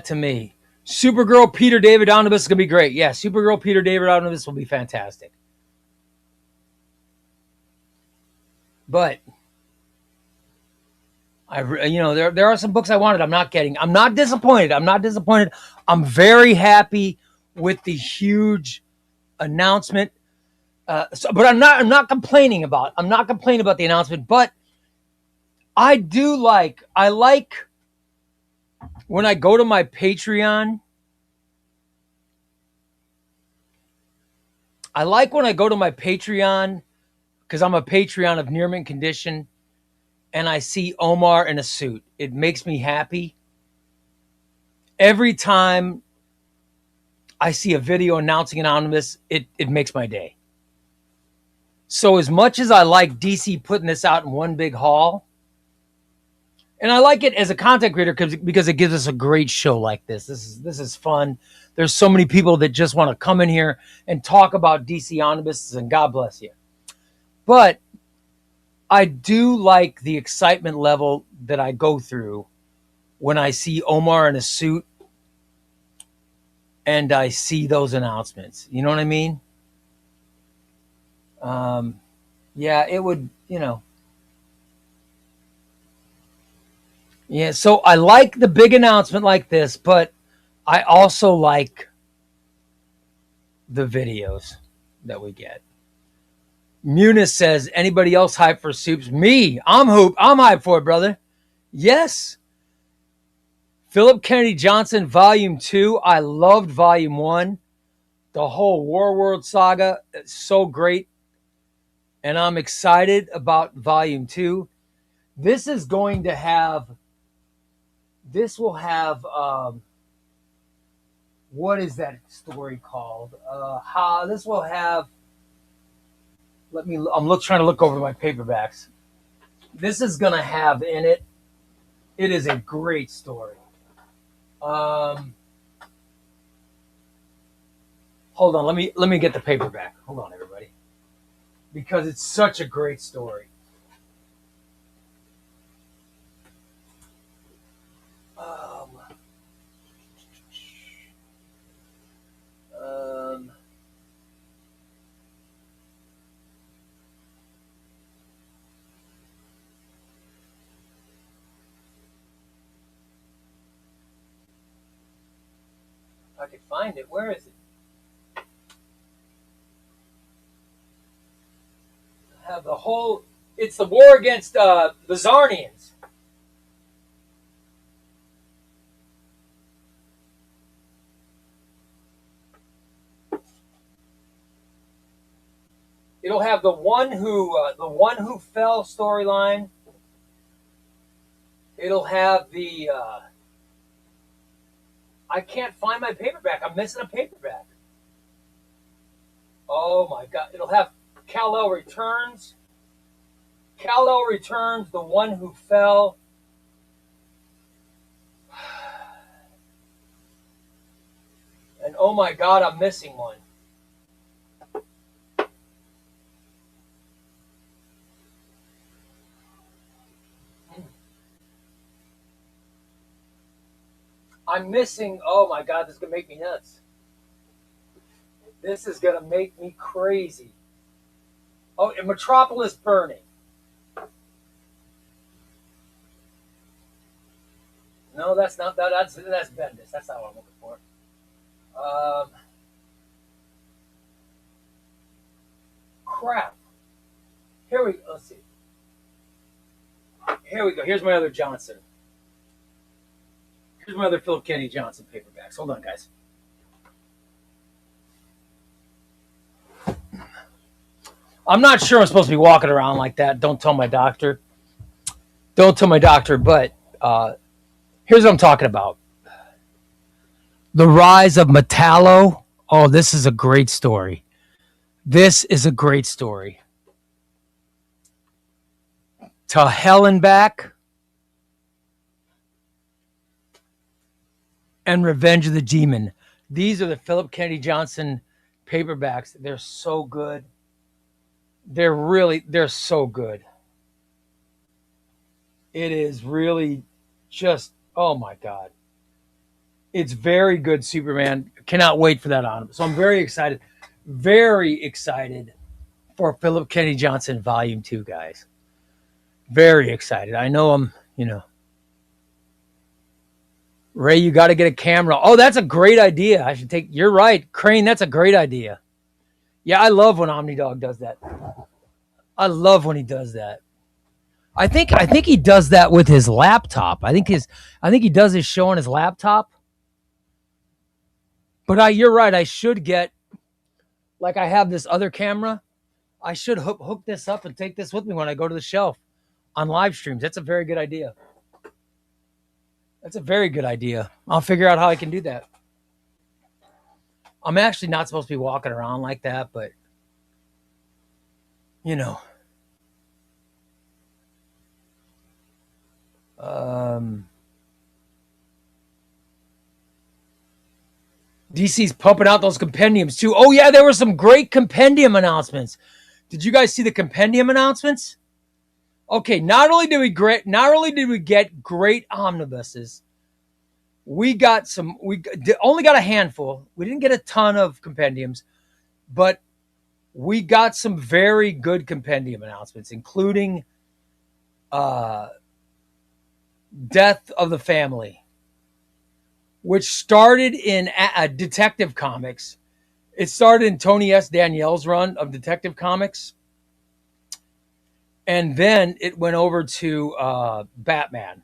to me... Supergirl Peter David Omnibus is going to be great. Yeah, Supergirl Peter David Omnibus will be fantastic. But... there are some books I wanted. I'm not getting. I'm not disappointed. I'm very happy with the huge announcement. But I'm not complaining about. I'm not complaining about the announcement. But I like when I go to my Patreon. I like when I go to my Patreon because I'm a Patreon of Near Mint Condition. And I see Omar in a suit. It makes me happy. Every time I see a video announcing an omnibus, it makes my day. So as much as I like DC putting this out in one big haul, and I like it as a content creator because it gives us a great show like this. This is fun. There's so many people that just want to come in here and talk about DC omnibuses, and God bless you. But I do like the excitement level that I go through when I see Omar in a suit and I see those announcements. You know what I mean? Yeah, it would, Yeah, so I like the big announcement like this, but I also like the videos that we get. Muniz says, anybody else hyped for Soups? Me. I'm hyped for it, brother. Yes. Philip Kennedy Johnson, Volume 2. I loved Volume 1. The whole War World saga. It's so great. and I'm excited about volume 2. This is going to have, this will have, what is that story called? This will have, trying to look over my paperbacks. This is going to have in it, it is a great story. Hold on, let me get the paperback. Hold on, everybody. Because it's such a great story. I can find it. Where is it? I have the whole. It's the war against the Zarnians. It'll have the one who fell storyline. It'll have the. I can't find my paperback. I'm missing a paperback. Oh my God! It'll have Kal-El returns. Kal-El returns. The one who fell. And oh my God, I'm missing one. I'm missing. Oh my God, this is gonna make me nuts. This is gonna make me crazy. Oh, and Metropolis Burning. No, that's not that. That's Bendis. That's not what I'm looking for. Crap. Here we go. Let's see. Here we go. Here's my other Johnson. Here's my other Philip Kennedy Johnson paperbacks. Hold on, guys. I'm not sure I'm supposed to be walking around like that. Don't tell my doctor. Don't tell my doctor, but here's what I'm talking about. The Rise of Metallo. Oh, this is a great story. This is a great story. To Hell and Back and Revenge of the Demon. These are the Philip Kennedy Johnson paperbacks. They're so good. They're so good. It is really just, oh my God. It's very good, Superman. Cannot wait for that on. So I'm very excited for Philip Kennedy Johnson Volume 2, guys. Very excited. I know I'm, Ray, you got to get a camera. Oh, that's a great idea. You're right. Crane, that's a great idea. Yeah, I love when OmniDog does that. I love when he does that. I think he does that with his laptop. I think he does his show on his laptop. But you're right. I should get, like I have this other camera. I should hook this up and take this with me when I go to the shelf on live streams. That's a very good idea. That's a very good idea. I'll figure out how I can do that. I'm actually not supposed to be walking around like that, but DC's pumping out those compendiums too. Oh yeah, there were some great compendium announcements. Did you guys see the compendium announcements? Okay, not only did we get great omnibuses, we only got a handful. We didn't get a ton of compendiums, but we got some very good compendium announcements, including Death of the Family, which started in Detective Comics. It started in Tony S. Danielle's run of Detective Comics. And then it went over to Batman.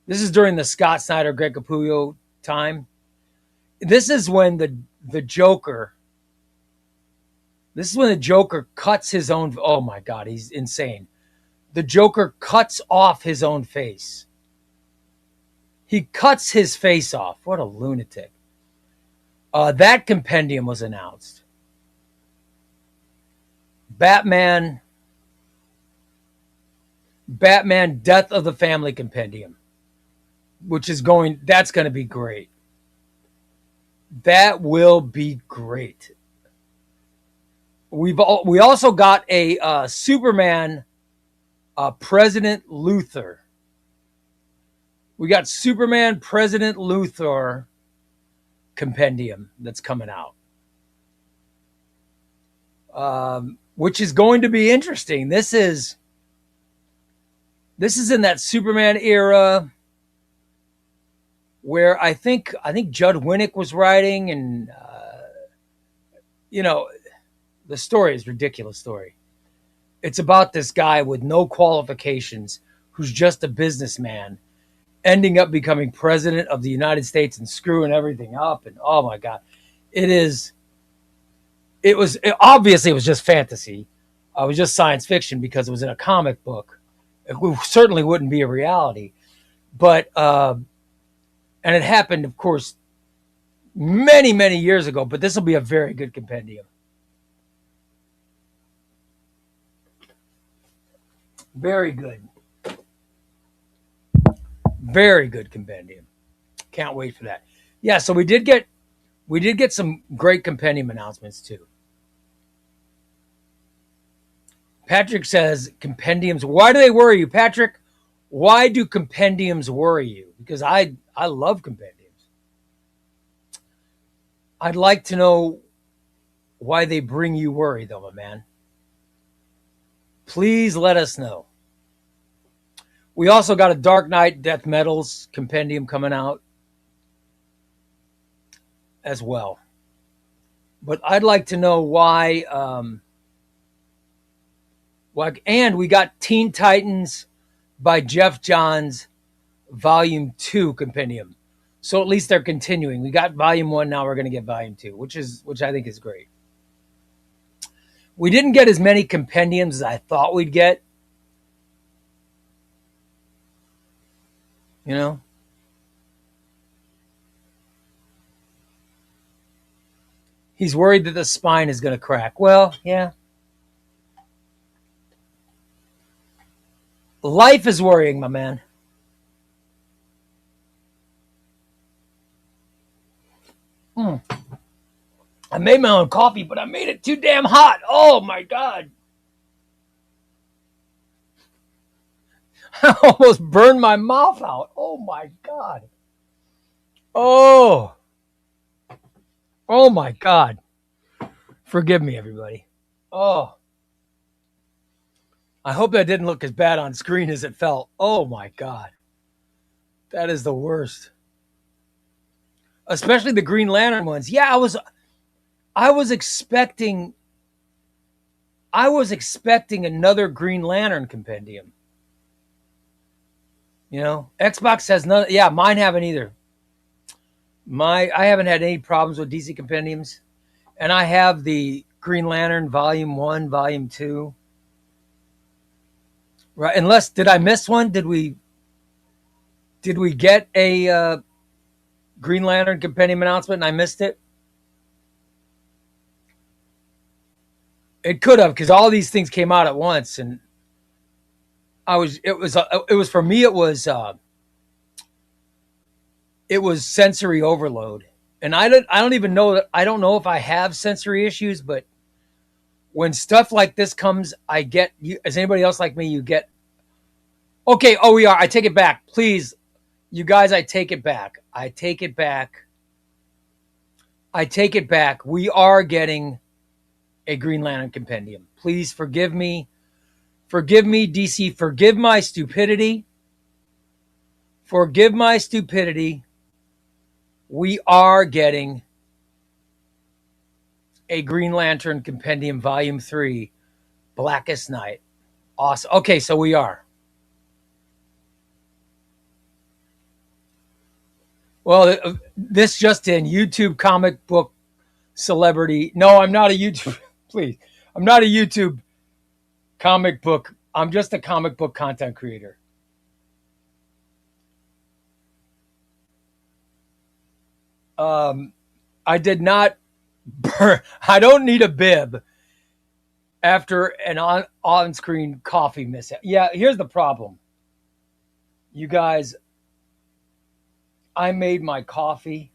This is during the Scott Snyder, Greg Capullo time. This is when the Joker This is when the Joker cuts his own. Oh my God, he's insane. The Joker cuts off his own face. He cuts his face off. What a lunatic. That compendium was announced. Batman Death of the Family compendium, which is that's going to be great. That will be great. We also got a Superman President Luthor. We got Superman President Luthor compendium that's coming out, which is going to be interesting. This is in that Superman era where I think Judd Winnick was writing, and the story is a ridiculous story. It's about this guy with no qualifications who's just a businessman ending up becoming president of the United States and screwing everything up. And oh my God, obviously it was just fantasy. It was just science fiction because it was in a comic book. It certainly wouldn't be a reality, but, and it happened, of course, many, many years ago, but this will be a very good compendium. Very good. Very good compendium. Can't wait for that. Yeah, so we did get some great compendium announcements too. Patrick says compendiums. Why do they worry you, Patrick? Why do compendiums worry you? Because I love compendiums. I'd like to know why they bring you worry, though, my man. Please let us know. We also got a Dark Knight Death Metals compendium coming out as well. But I'd like to know why. And we got Teen Titans by Jeff Johns Volume 2 compendium. So at least they're continuing. We got Volume 1, now we're going to get Volume 2, which I think is great. We didn't get as many compendiums as I thought we'd get. You know? He's worried that the spine is going to crack. Well, yeah. Life is worrying, my man. I made my own coffee, but I made it too damn hot. Oh, my God. I almost burned my mouth out. Oh, my God. Oh, my God. Forgive me, everybody. Oh. I hope that didn't look as bad on screen as it felt. Oh, my God. That is the worst. Especially the Green Lantern ones. Yeah, I was expecting another Green Lantern compendium. You know, Xbox has none. Yeah, mine haven't either. I haven't had any problems with DC compendiums, and I have the Green Lantern Volume 1, Volume 2. Right? Unless, did I miss one? Did we get a Green Lantern compendium announcement and I missed it? It could have, because all these things came out at once, and it was for me. It was sensory overload, and I don't even know that. I don't know if I have sensory issues, but when stuff like this comes, I get. Is anybody else like me? You get. Okay. Oh, we are. I take it back, please, you guys. I take it back. I take it back. We are getting a Green Lantern compendium. Please forgive me. Forgive me, DC. Forgive my stupidity. Forgive my stupidity. We are getting a Green Lantern compendium, Volume 3, Blackest Night. Awesome. Okay, so we are. Well, this just in, YouTube comic book celebrity. No, I'm not a YouTube Please. I'm not a YouTube comic book. I'm just a comic book content creator. I did not burn. I don't need a bib after an on-screen coffee mishap. Yeah, here's the problem. You guys, I made my coffee.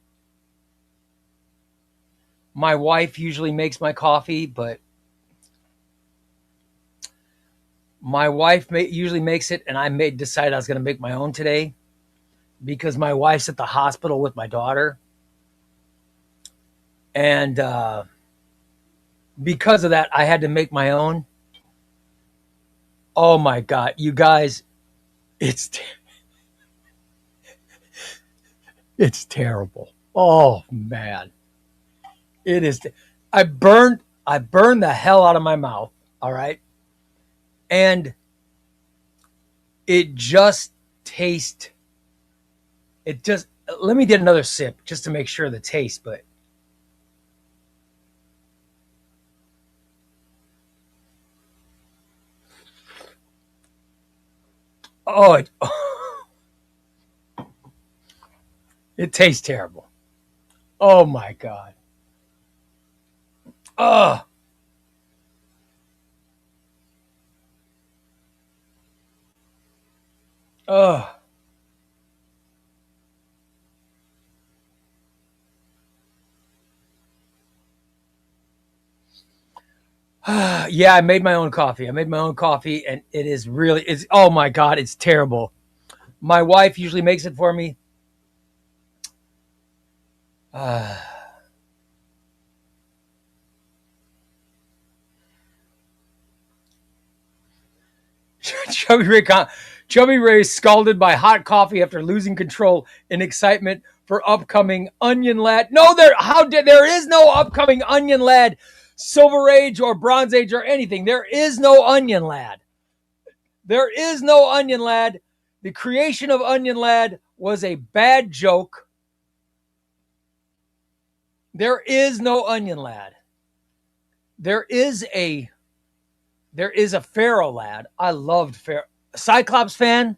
My wife usually makes my coffee, but my wife usually makes it, and I decided I was going to make my own today because my wife's at the hospital with my daughter. And because of that, I had to make my own. Oh my God, you guys, it's it's terrible. Oh man, it is. I burned the hell out of my mouth. All right, and it just tastes. It just. Let me get another sip just to make sure of the taste, but. Oh, it tastes terrible. Oh my God. Oh. Oh. Yeah, I made my own coffee. And it is really, it's, oh my God, it's terrible. My wife usually makes it for me. Chubby Ray scalded by hot coffee after losing control in excitement for upcoming Onion Lad. No, there is no upcoming Onion Lad, Silver Age or Bronze Age or anything. There is no Onion Lad. There is no Onion Lad. The creation of Onion Lad was a bad joke. There is no Onion Lad. There is a Pharaoh Lad. I loved Pharaoh. Cyclops fan,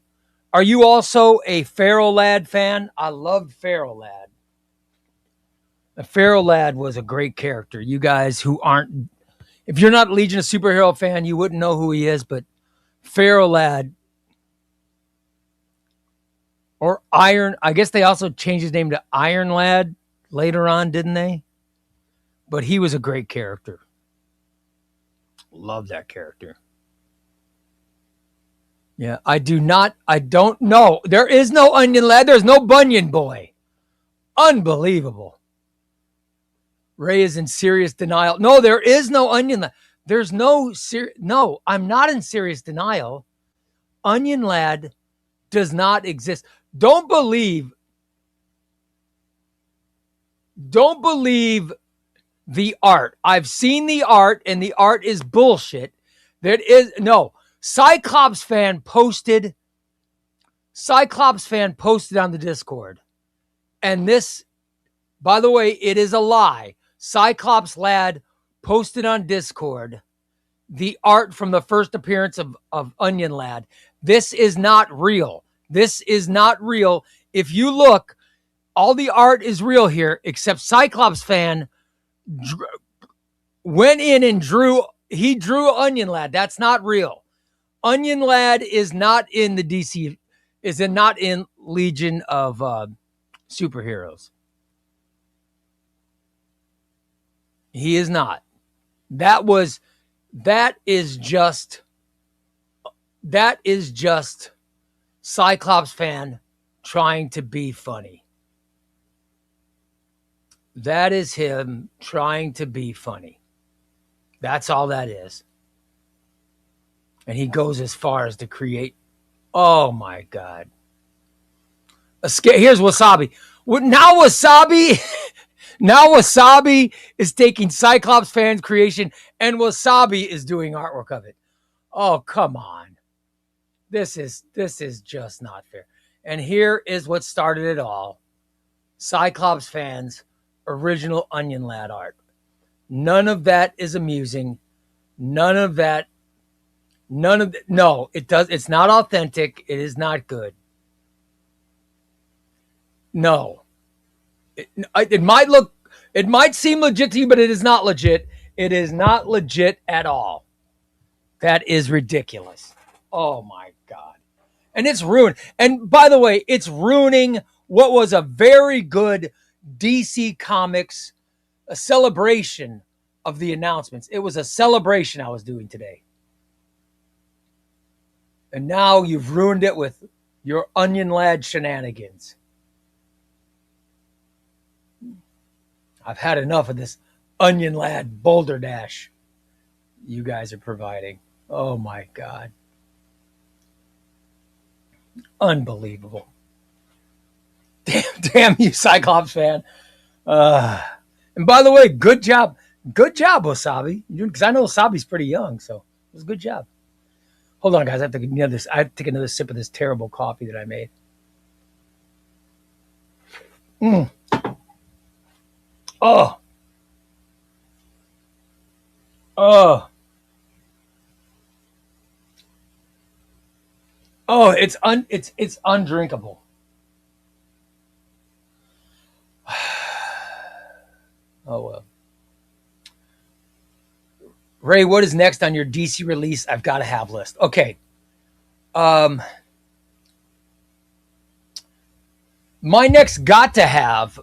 are you also a Pharaoh Lad fan? I loved Pharaoh Lad. The Pharaoh Lad was a great character. You guys who aren't, if you're not Legion of Superhero fan, you wouldn't know who he is, but Pharaoh Lad or Iron, I guess they also changed his name to Iron Lad later on, didn't they? But he was a great character. Love that character. Yeah, I don't know. There is no Onion Lad. There's no Bunyan Boy. Unbelievable. Ray is in serious denial. No, there is no Onion Lad. There's no, no, I'm not in serious denial. Onion Lad does not exist. Don't believe the art. I've seen the art, and the art is bullshit. No. Cyclops fan posted on the Discord. And this, by the way, it is a lie. Cyclops Lad posted on Discord the art from the first appearance of Onion Lad. This is not real. This is not real. If you look, all the art is real here, except Cyclops fan went in and drew Onion Lad. That's not real. Onion Lad is not in the DC, not in Legion of Superheroes. He is not. That is just Cyclops fan trying to be funny. That is him trying to be funny. That's all that is. And he goes as far as to create. Oh my God. Here's Wasabi. Now Wasabi is taking Cyclops fans' creation, and Wasabi is doing artwork of it. Oh, come on. This is just not fair. And here is what started it all. Cyclops fans' original Onion Lad art. None of that is amusing. None of that. No, it does. It's not authentic. It is not good. No, it might look, it might seem legit to you, but it is not legit. It is not legit at all. That is ridiculous. Oh my God. And it's ruined. And by the way, it's ruining what was a very good DC Comics, a celebration of the announcements. It was a celebration I was doing today. And now you've ruined it with your Onion Lad shenanigans. I've had enough of this Onion Lad Boulder Dash you guys are providing. Oh my God. Unbelievable. Damn you, Cyclops fan. And by the way, good job. Good job, Wasabi. Because I know Wasabi's pretty young, so it was a good job. Hold on, guys. I have to take another sip of this terrible coffee that I made. Oh. Oh. Oh, it's undrinkable. Oh well. Ray, what is next on your DC release I've got to have list? Okay. My next got to have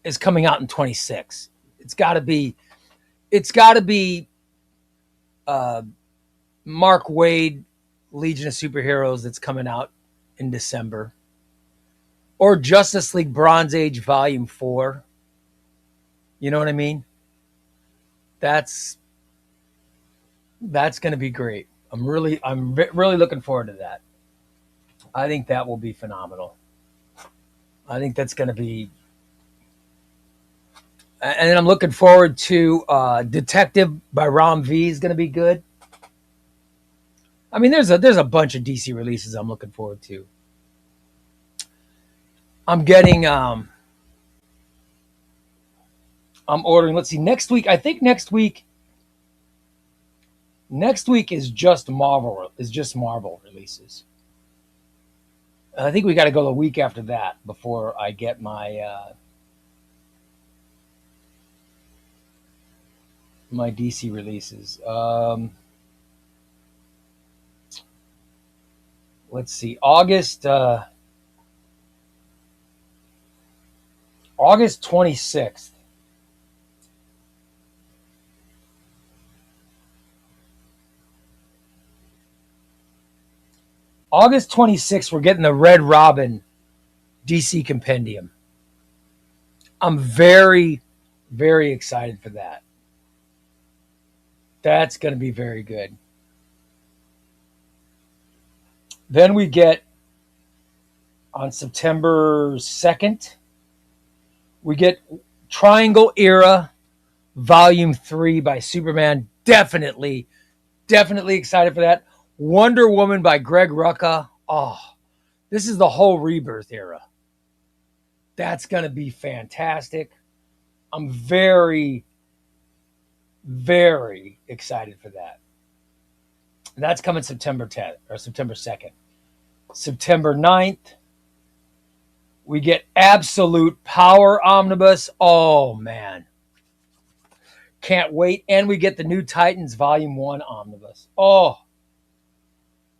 is coming out in 26. It's got to be Mark Waid, Legion of Superheroes, that's coming out in December, or Justice League Bronze Age Volume 4. You know what I mean? That's going to be great. I'm really looking forward to that. I think that will be phenomenal. I think that's going to be, and then I'm looking forward to Detective by Ram V is going to be good. I mean, there's a bunch of DC releases I'm looking forward to. I'm getting I'm ordering. Let's see, next week. I think next week is just Marvel releases. I think we got to go the week after that before I get my my DC releases. Let's see, August 26th. August 26th, we're getting the Red Robin DC Compendium. I'm very, very excited for that. That's going to be very good. Then we get, on September 2nd, we get Triangle Era Volume 3 by Superman. Definitely excited for that. Wonder Woman by Greg Rucka. Oh, this is the whole Rebirth era. That's going to be fantastic. I'm very, very excited for that. That's coming September 10th or September 2nd. September 9th, we get Absolute Power Omnibus. Oh, man. Can't wait. And we get the New Titans Volume 1 Omnibus. Oh,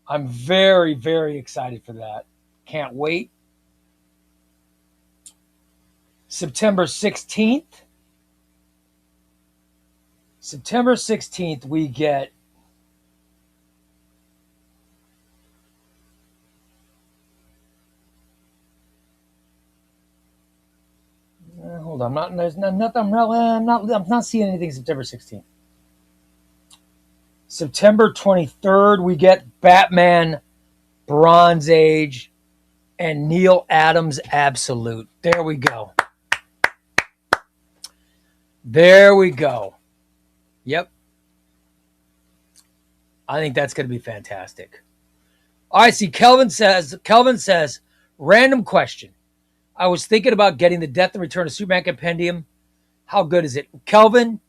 I'm very, very excited for that. Can't wait. September 16th. September 16th, we get hold on, I'm not seeing anything September 16th. September 23rd, we get Batman Bronze Age and Neil Adams Absolute. There we go. There we go. Yep. I think that's going to be fantastic. All right, see, Kelvin says, random question. I was thinking about getting the Death and Return of Superman Compendium. How good is it? Kelvin,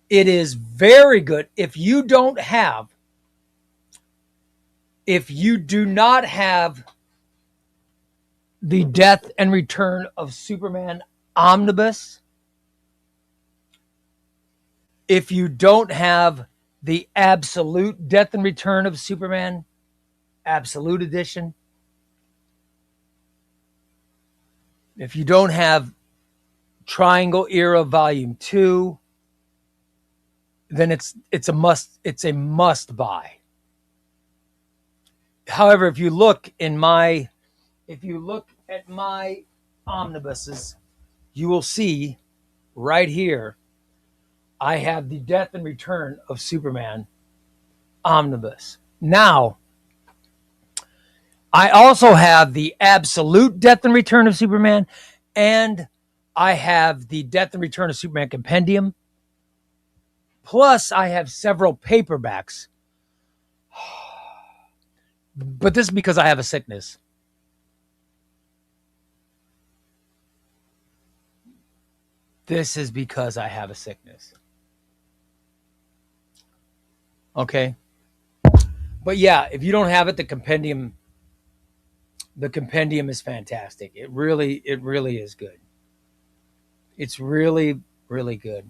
it is very good. If you do not have the Death and Return of Superman omnibus, if you don't have the Absolute Death and Return of Superman Absolute Edition, if you don't have Triangle Era Volume 2, then it's a must buy. However, if you look at my omnibuses, you will see right here I have the Death and Return of Superman omnibus. Now, I also have the Absolute Death and Return of Superman, and I have the Death and Return of Superman compendium. Plus, I have several paperbacks. But this is because I have a sickness. This is because I have a sickness. Okay. But yeah, if you don't have it, the compendium is fantastic. It really is good. It's really, really good.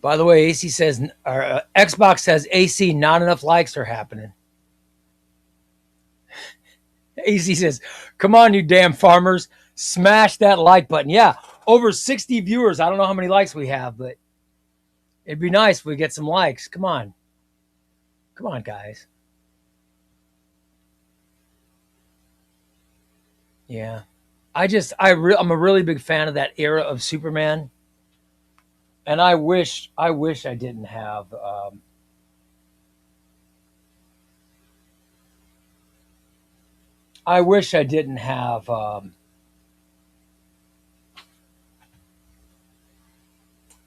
By the way, AC says, or Xbox says, AC, not enough likes are happening. AC says, come on, you damn farmers. Smash that like button. Yeah, over 60 viewers. I don't know how many likes we have, but it'd be nice if we get some likes. Come on. Come on, guys. Yeah. I'm a really big fan of that era of Superman. And I wish I didn't have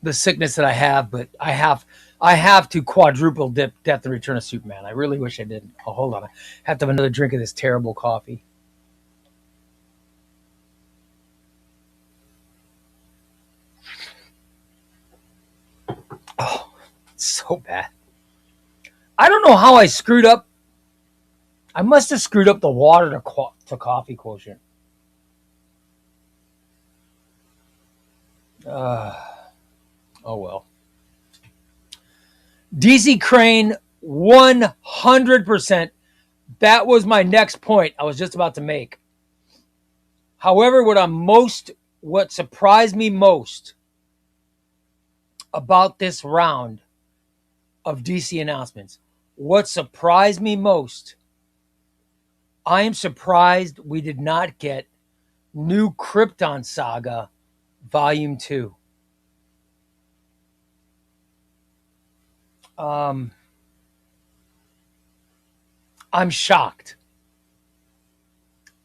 the sickness that I have, but I have to quadruple dip Death and Return of Superman. I really wish I didn't. Oh, hold on. I have to have another drink of this terrible coffee. Oh, it's so bad. I don't know how I screwed up. I must have screwed up the water to coffee quotient. Oh well. DC Crane 100%. That was my next point I was just about to make. However, what surprised me most about this round of DC announcements, what surprised me most, I am surprised we did not get New Krypton Saga Volume 2. I'm shocked.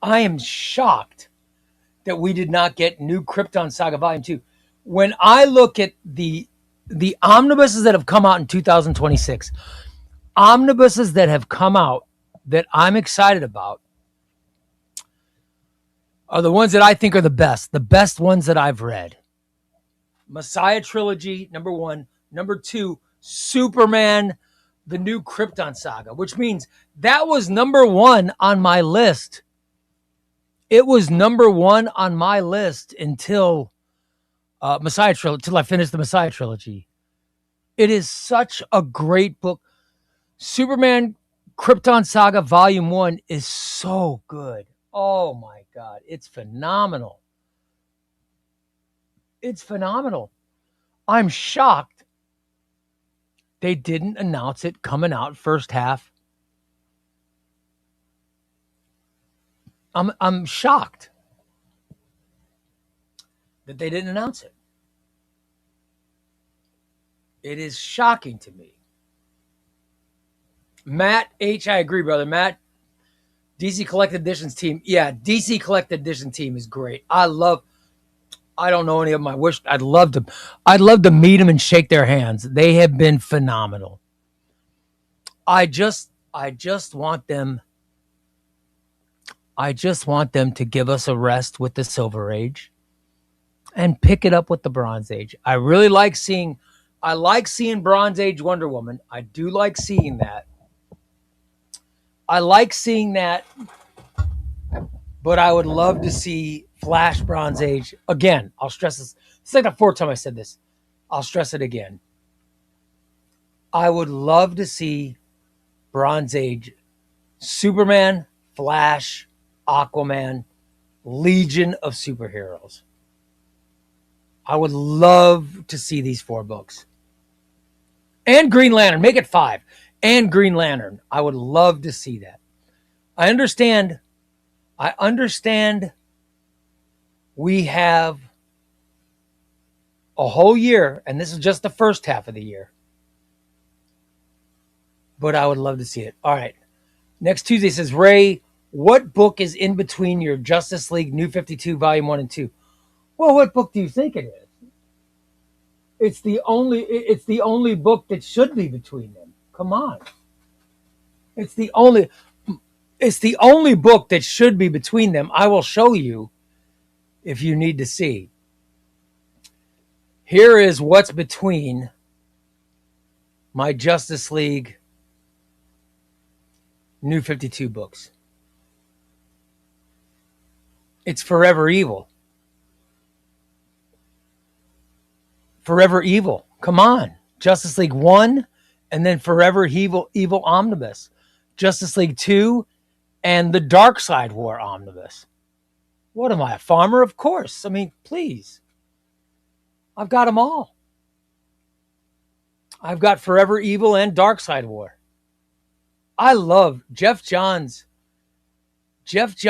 I am shocked that we did not get New Krypton Saga Volume 2. When I look at the omnibuses that have come out in 2026, omnibuses that have come out that I'm excited about are the ones that I think are the best ones that I've read. Messiah Trilogy, number 1. Number 2, Superman, the New Krypton Saga, which means that was number 1 on my list. It was number 1 on my list until Messiah Trilogy, till I finished the Messiah Trilogy. It is such a great book. Superman Krypton Saga Volume 1 is so good. Oh my God. It's phenomenal. It's phenomenal. I'm shocked they didn't announce it coming out first half. I'm shocked that they didn't announce it. It is shocking to me. Matt H, I agree, brother. Matt, DC Collected Editions team. Yeah, DC Collected Edition team is great. I don't know any of them. I'd love to meet them and shake their hands. They have been phenomenal. I just want them I just want them to give us a rest with the Silver Age and pick it up with the Bronze Age. I like seeing Bronze Age Wonder Woman. I do like seeing that. I like seeing that, but I would love to see Flash Bronze Age. Again, I'll stress this. It's like the fourth time I said this. I'll stress it again. I would love to see Bronze Age Superman, Flash, Aquaman, Legion of Superheroes. I would love to see these 4 books. And Green Lantern. Make it 5. And Green Lantern. I would love to see that. I understand we have a whole year, and this is just the first half of the year. But I would love to see it. All right. Next Tuesday says, Ray, what book is in between your Justice League New 52 Volume 1 and 2? Well, what book do you think it is? It's the only book that should be between them. Come on. It's the only book that should be between them. I will show you if you need to see. Here is what's between my Justice League New 52 books. It's Forever Evil. Forever Evil. Come on. Justice League 1 and then Forever Evil Omnibus. Justice League 2 and the Dark Side War Omnibus. What am I, a farmer? Of course. I mean, please. I've got them all. I've got Forever Evil and Dark Side War. I love Jeff Johns' Justice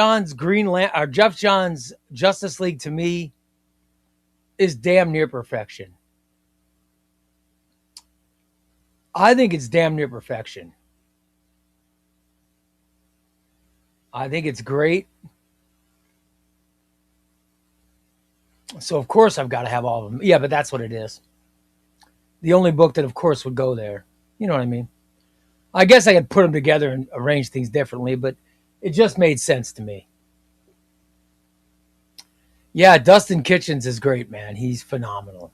League, to me, is damn near perfection. I think it's damn near perfection. I think it's great. So, of course, I've got to have all of them. Yeah, but that's what it is. The only book that, of course, would go there. You know what I mean? I guess I could put them together and arrange things differently, but it just made sense to me. Yeah, Dustin Kitchens is great, man. He's phenomenal.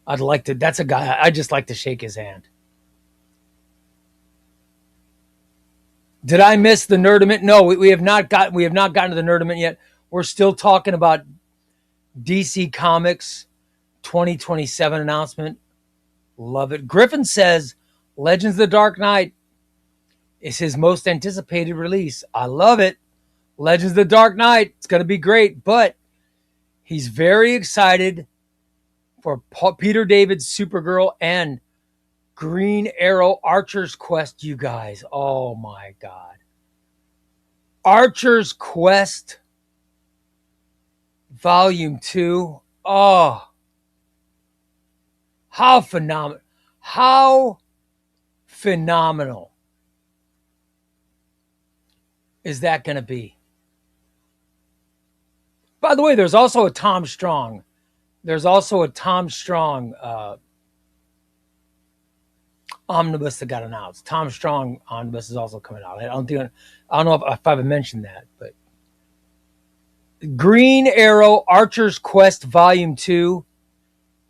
That's a guy, I'd just like to shake his hand. Did I miss the Nerdament? No, we have not gotten to the Nerdament yet. We're still talking about DC Comics 2027 announcement. Love it. Griffin says Legends of the Dark Knight is his most anticipated release. I love it. Legends of the Dark Knight. It's going to be great, but he's very excited for Peter David's Supergirl and Green Arrow Archer's Quest, you guys. Oh my God. Archer's Quest Volume 2. Oh. How phenomenal. How phenomenal is that going to be? By the way, there's also a Tom Strong. Omnibus that got announced. Tom Strong Omnibus is also coming out. I don't know if I've mentioned that, but Green Arrow Archer's Quest Volume 2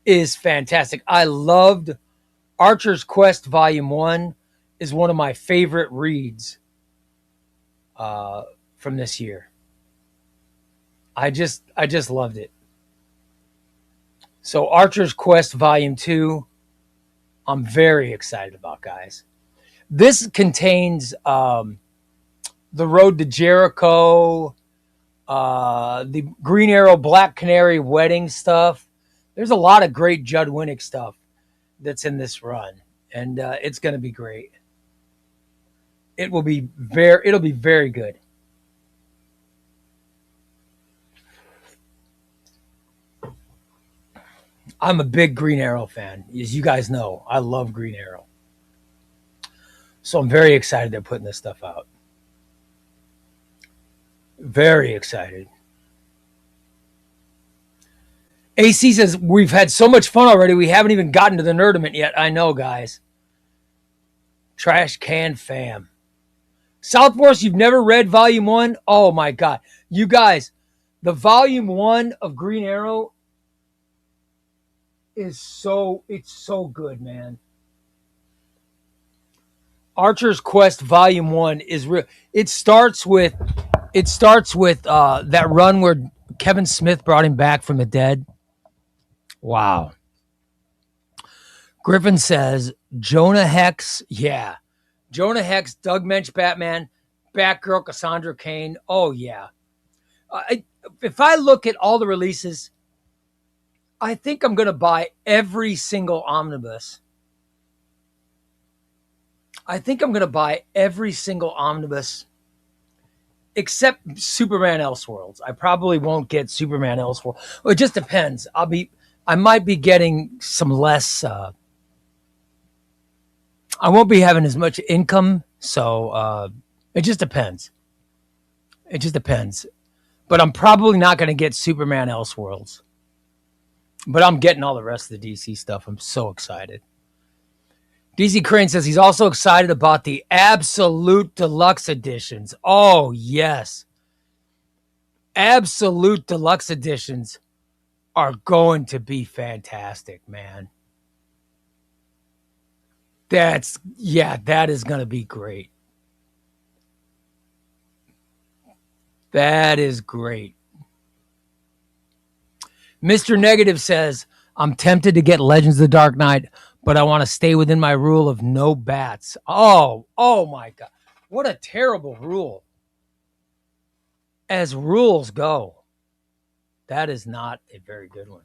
is fantastic. I loved Archer's Quest Volume 1 is one of my favorite reads from this year. I just loved it. So Archer's Quest Volume 2, I'm very excited about, guys. This contains The Road to Jericho, the Green Arrow Black Canary wedding stuff. There's a lot of great Judd Winnick stuff that's in this run, and it's going to be great. It'll be very good. I'm a big Green Arrow fan. As you guys know, I love Green Arrow. So I'm very excited they're putting this stuff out. Very excited. AC says, we've had so much fun already. We haven't even gotten to the Nerdament yet. I know, guys. Trash Can Fam. South Force, you've never read Volume 1? Oh my God. You guys, the Volume 1 of Green Arrow is it's so good, man. Archer's Quest Volume 1 is real. It starts with that run where Kevin Smith brought him back from the dead. Wow. Griffin says Jonah Hex, yeah. Jonah Hex, Doug Mensch, Batman, Batgirl, Cassandra Cain. Oh yeah. If I look at all the releases, I think I'm going to buy every single omnibus. I think I'm going to buy every single omnibus except Superman Elseworlds. I probably won't get Superman Elseworlds. Well, it just depends. I might be getting some less. I won't be having as much income, so it just depends. It just depends. But I'm probably not going to get Superman Elseworlds. But I'm getting all the rest of the DC stuff. I'm so excited. DC Crane says he's also excited about the Absolute Deluxe editions. Oh, yes. Absolute Deluxe editions are going to be fantastic, man. That is going to be great. That is great. Mr. Negative says, I'm tempted to get Legends of the Dark Knight, but I want to stay within my rule of no bats. Oh my God. What a terrible rule. As rules go, that is not a very good one.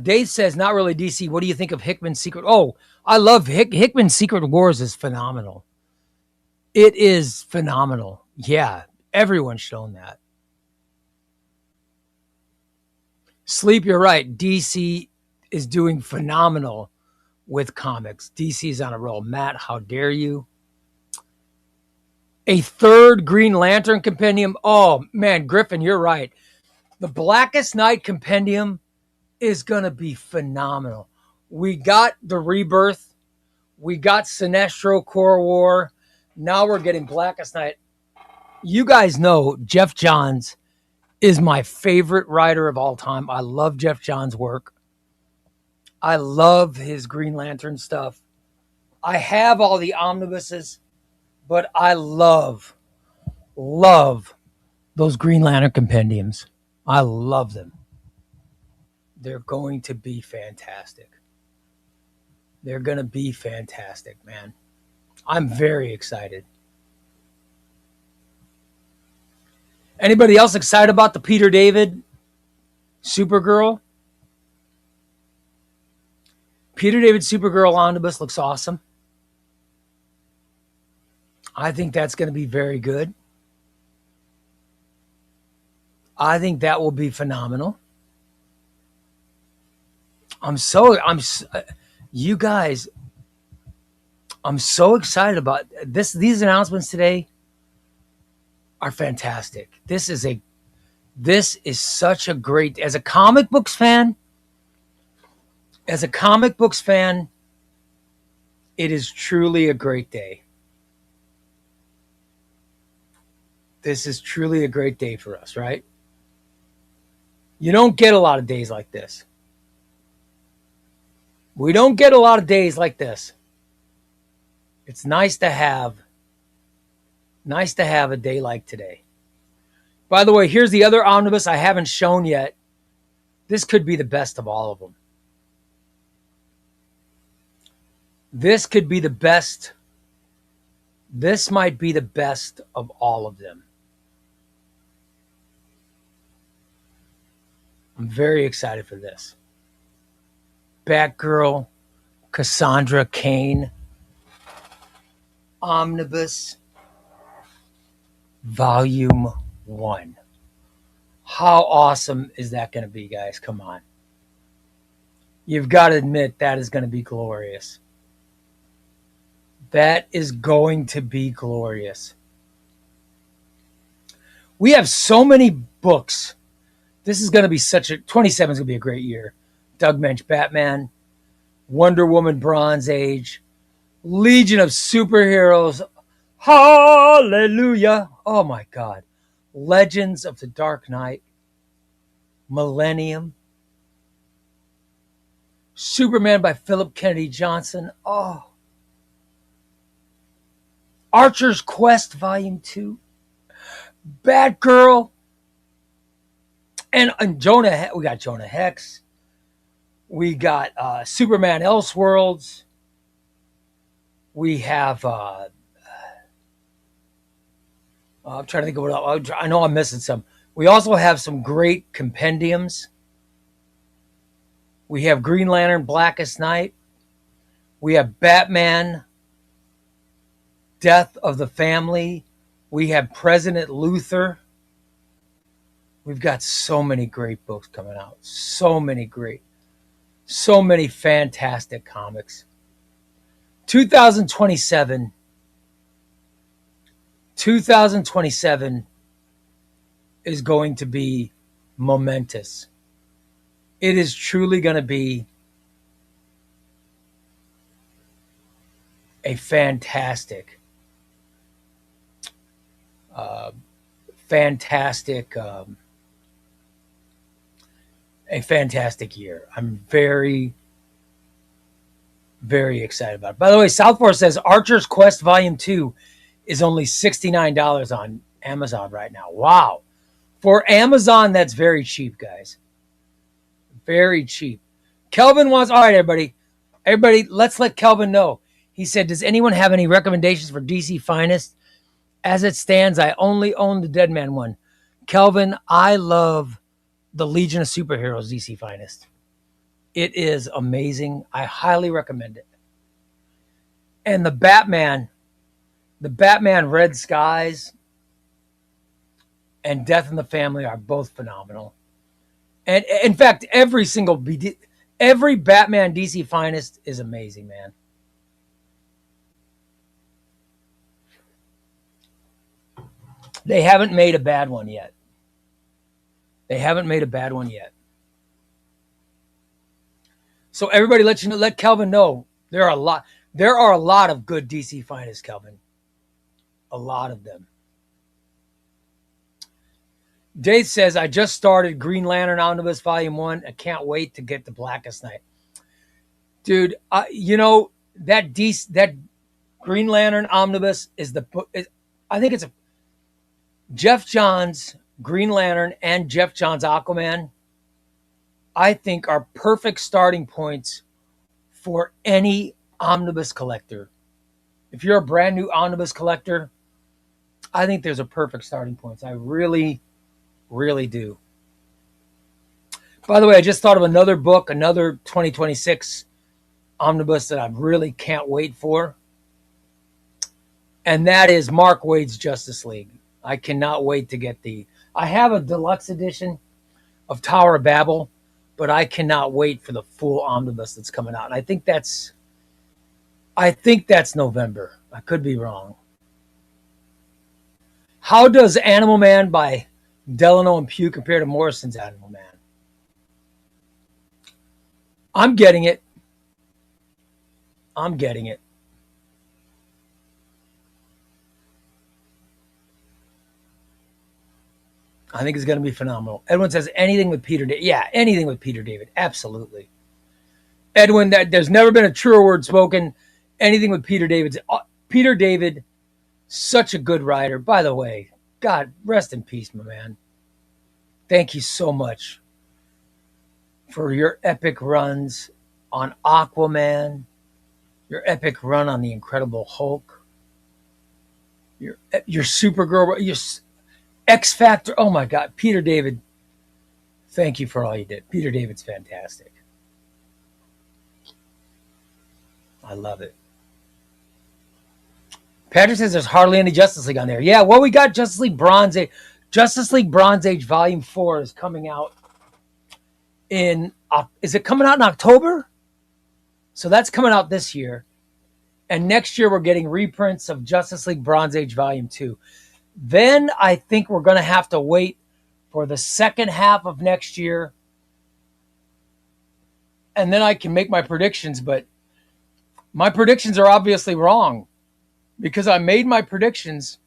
Dave says, not really DC. What do you think of Hickman's Secret? Oh, I love Hickman's Secret Wars is phenomenal. It is phenomenal. Yeah, everyone's shown that. Sleep, you're right. DC is doing phenomenal with comics. DC is on a roll. Matt, how dare you? A third Green Lantern compendium. Oh, man, Griffin, you're right. The Blackest Night compendium is going to be phenomenal. We got the Rebirth. We got Sinestro Core War. Now we're getting Blackest Night. You guys know Jeff Johns is my favorite writer of all time. I love Jeff Johns' work. I love his Green Lantern stuff. I have all the omnibuses, but I love those Green Lantern compendiums. I love them. They're going to be fantastic. They're going to be fantastic, man. I'm very excited. Anybody else excited about the Peter David Supergirl? Peter David Supergirl omnibus looks awesome. I think that's going to be very good. I think that will be phenomenal. You guys, I'm so excited about this. These announcements today are fantastic. This is such a great, as a comic books fan, it is truly a great day. This is truly a great day for us, right? You don't get a lot of days like this. We don't get a lot of days like this. It's nice to have a day like today. By the way, here's the other omnibus I haven't shown yet. This could be the best of all of them. This could be the best. This might be the best of all of them. I'm very excited for this. Batgirl, Cassandra Cain, Omnibus, Volume 1. How awesome is that going to be, guys? Come on. You've got to admit that is going to be glorious. That is going to be glorious. We have so many books. This is going to be 27 is going to be a great year. Doug Mensch Batman, Wonder Woman Bronze Age, Legion of Superheroes, hallelujah, oh my God, Legends of the Dark Knight, Millennium, Superman by Philip Kennedy Johnson, oh, Archer's Quest Volume 2, Batgirl, and Jonah, we got Jonah Hex, we got Superman Elseworlds, we have, I'm trying to think of what I know I'm missing some. We also have some great compendiums. We have Green Lantern, Blackest Night. We have Batman, Death of the Family. We have President Luthor. We've got so many great books coming out. So many fantastic comics. 2027 is going to be momentous. It is truly going to be a fantastic year. I'm very, very excited about it. By the way, Southport says Archer's Quest Volume 2 is only $69 on Amazon right now. Wow. For Amazon, that's very cheap, guys. Very cheap. Kelvin wants... All right, everybody. Everybody, let's let Kelvin know. He said, does anyone have any recommendations for DC Finest? As it stands, I only own the Deadman one. Kelvin, I love the Legion of Superheroes DC Finest. It is amazing. I highly recommend it. And the Batman Red Skies and Death in the Family are both phenomenal. And in fact, every Batman DC Finest is amazing, man. They haven't made a bad one yet. So everybody, let Kelvin know there are a lot of good DC Finest, Kelvin. A lot of them. Dave says, I just started Green Lantern Omnibus Volume 1. I can't wait to get to Blackest Night. Dude, that Green Lantern Omnibus is I think it's Jeff Johns Green Lantern and Jeff Johns Aquaman, I think, are perfect starting points for any omnibus collector. If you're a brand new omnibus collector, I think there's a perfect starting point. I really, really do. By the way, I just thought of another book, another 2026 omnibus that I really can't wait for. And that is Mark Waid's Justice League. I cannot wait to get I have a deluxe edition of Tower of Babel, but I cannot wait for the full omnibus that's coming out. And I think that's November. I could be wrong. How does Animal Man by Delano and Pugh compare to Morrison's Animal Man? I'm getting it. I think it's going to be phenomenal. Edwin says anything with Peter David. Yeah, anything with Peter David. Absolutely. Edwin, there's never been a truer word spoken. Anything with Peter David. Peter David, such a good writer. By the way, God, rest in peace, my man. Thank you so much for your epic runs on Aquaman, your epic run on The Incredible Hulk, your Supergirl, your X Factor. Oh my God, Peter David, thank you for all you did. Peter David's fantastic. I love it. Patrick says there's hardly any Justice League on there. Yeah, well, we got Justice League Bronze Age. Justice League Bronze Age Volume 4 is coming out is it coming out in October? So that's coming out this year. And next year we're getting reprints of Justice League Bronze Age Volume 2. Then I think we're going to have to wait for the second half of next year and then I can make my predictions, but my predictions are obviously wrong because I made my predictions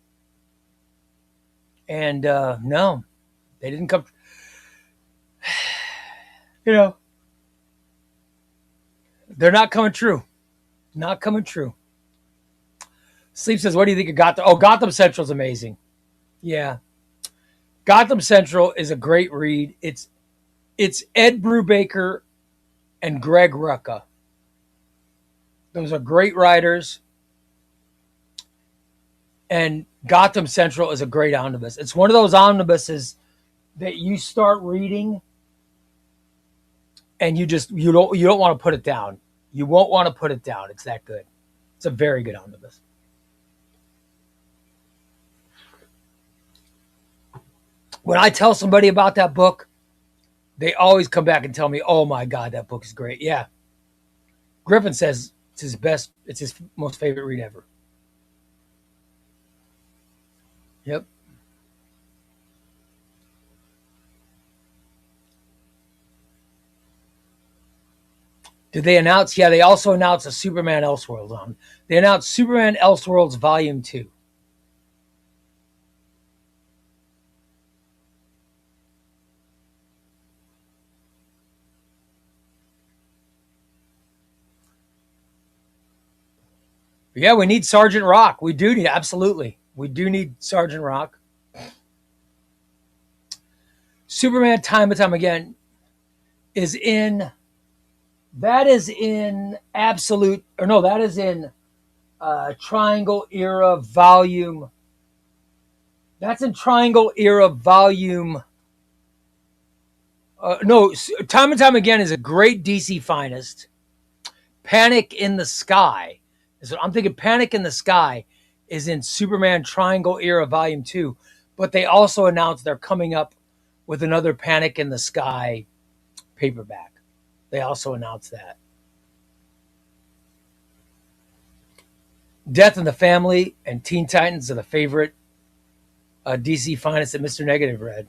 and no, they didn't come. You know, they're not coming true. Not coming true. Sleep says, what do you think of Gotham? Oh, Gotham Central's amazing. Yeah. Gotham Central is a great read. It's Ed Brubaker and Greg Rucka. Those are great writers. And Gotham Central is a great omnibus. It's one of those omnibuses that you start reading and you don't want to put it down. You won't want to put it down. It's that good. It's a very good omnibus. When I tell somebody about that book, they always come back and tell me, "Oh my God, that book is great." Yeah. Griffin says it's his best, it's his most favorite read ever. Yep. Did they announce? Yeah, they also announced a Superman Elseworlds on. They announced Superman Elseworlds Volume 2. Yeah, we need Sergeant Rock. We do need, absolutely. We do need Sergeant Rock. Superman Time and Time Again is in, that is in Absolute, or no, that is in Triangle Era Volume. That's in Triangle Era Volume. No, Time and Time Again is a great DC finest. Panic in the Sky. So I'm thinking Panic in the Sky is in Superman Triangle Era Volume 2. But they also announced they're coming up with another Panic in the Sky paperback. They also announced that. Death in the Family and Teen Titans are the favorite DC finest that Mr. Negative read.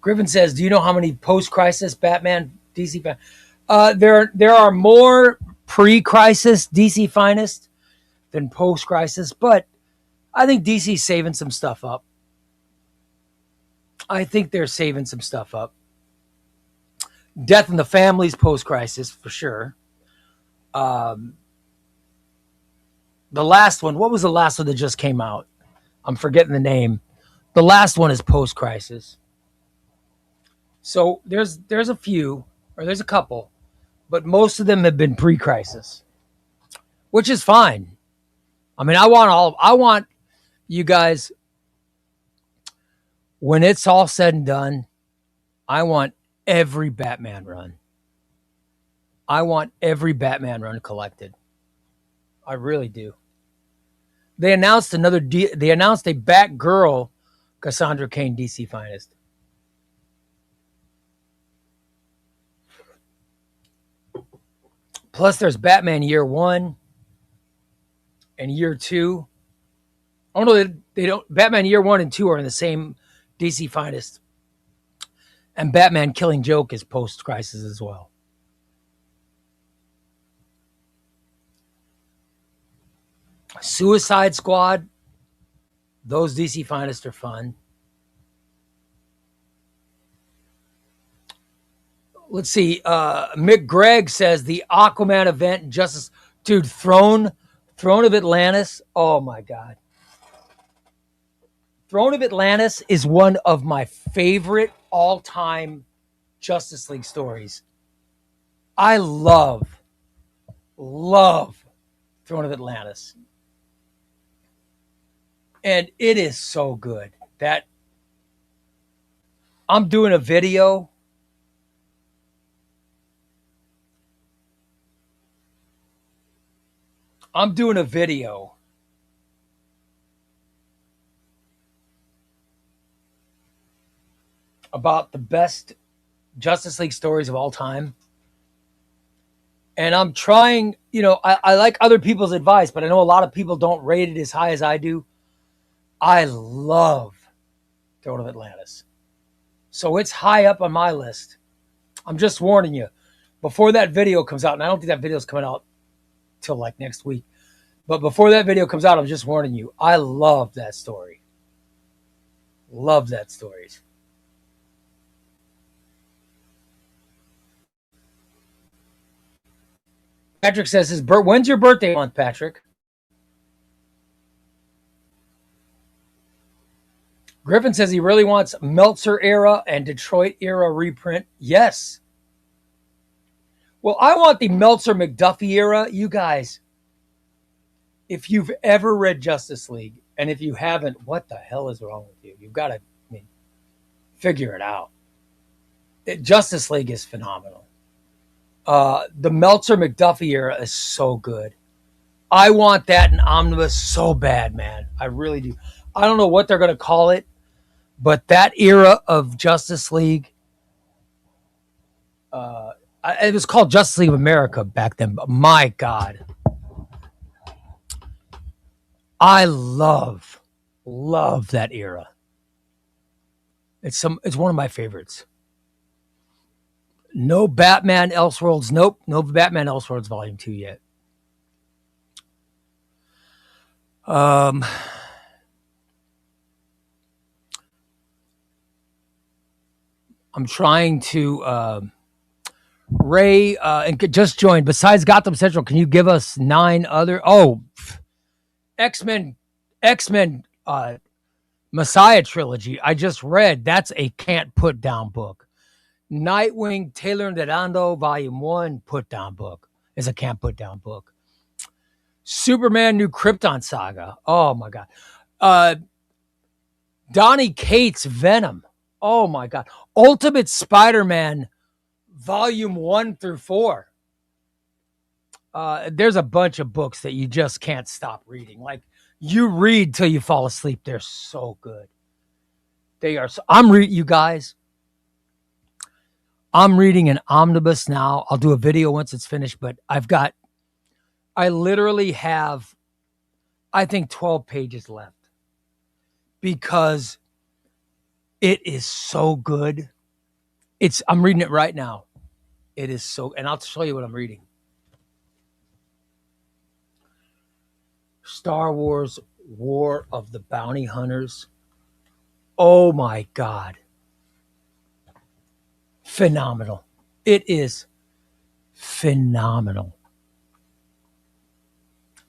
Griffin says, "Do you know how many post-crisis Batman DC fans?" There are more pre-crisis DC finest than post-crisis, but I think DC's saving some stuff up. I think they're saving some stuff up. Death in the Family's post-crisis for sure. The last one, what was the last one that just came out? I'm forgetting the name. The last one is post-crisis. So there's a few, or there's a couple, but most of them have been pre-crisis, which is fine. I mean, I want you guys, when it's all said and done, I want every Batman run. I want every Batman run collected. I really do. They announced they announced a Batgirl Cassandra Cain DC finest. Plus, there's Batman Year 1 and Year 2. Oh no, they don't. Batman Year 1 and 2 are in the same DC finest, and Batman Killing Joke is post-crisis as well. Suicide Squad, those DC finest are fun. Let's see. Mick Gregg says the Aquaman event, Justice, dude, Throne of Atlantis. Oh my God. Throne of Atlantis is one of my favorite all-time Justice League stories. I love Throne of Atlantis. And it is so good that I'm doing a video. About the best Justice League stories of all time. And I'm trying, I like other people's advice, but I know a lot of people don't rate it as high as I do. I love Throne of Atlantis. So it's high up on my list. I'm just warning you. Before that video comes out, and I don't think that video is coming out till like next week, but before that video comes out, I'm just warning you. I love that story. Love that story. Patrick says when's your birthday month, Patrick? Griffin says he really wants Meltzer era and Detroit era reprint. Yes. Well, I want the Meltzer McDuffie era. You guys, if you've ever read Justice League, and if you haven't, what the hell is wrong with you? You've got to figure it out. Justice League is phenomenal. The Meltzer McDuffie era is so good. I want that in omnibus so bad, man. I really do. I don't know what they're going to call it, but that era of Justice League, it was called Justice League of America back then, but my God. I love that era. It's one of my favorites. No Batman Elseworlds. Nope. No Batman Elseworlds Volume 2 yet. I'm trying to Ray and just joined. Besides Gotham Central, can you give us 9 other? X-Men Messiah trilogy. I just read. That's a can't put down book. Nightwing Taylor and Dedando Volume 1 put down book is a can't put down book. Superman New Krypton Saga. Oh my God. Donny Cates Venom. Oh my God. Ultimate Spider-Man Volume 1 through 4. There's a bunch of books that you just can't stop reading. Like you read till you fall asleep. They're so good. They are. You guys. I'm reading an omnibus now. I'll do a video once it's finished, but I literally have, I think 12 pages left because it is so good. I'm reading it right now. It is so, and I'll show you what I'm reading. Star Wars War of the Bounty Hunters. Oh my God. Phenomenal. It is phenomenal.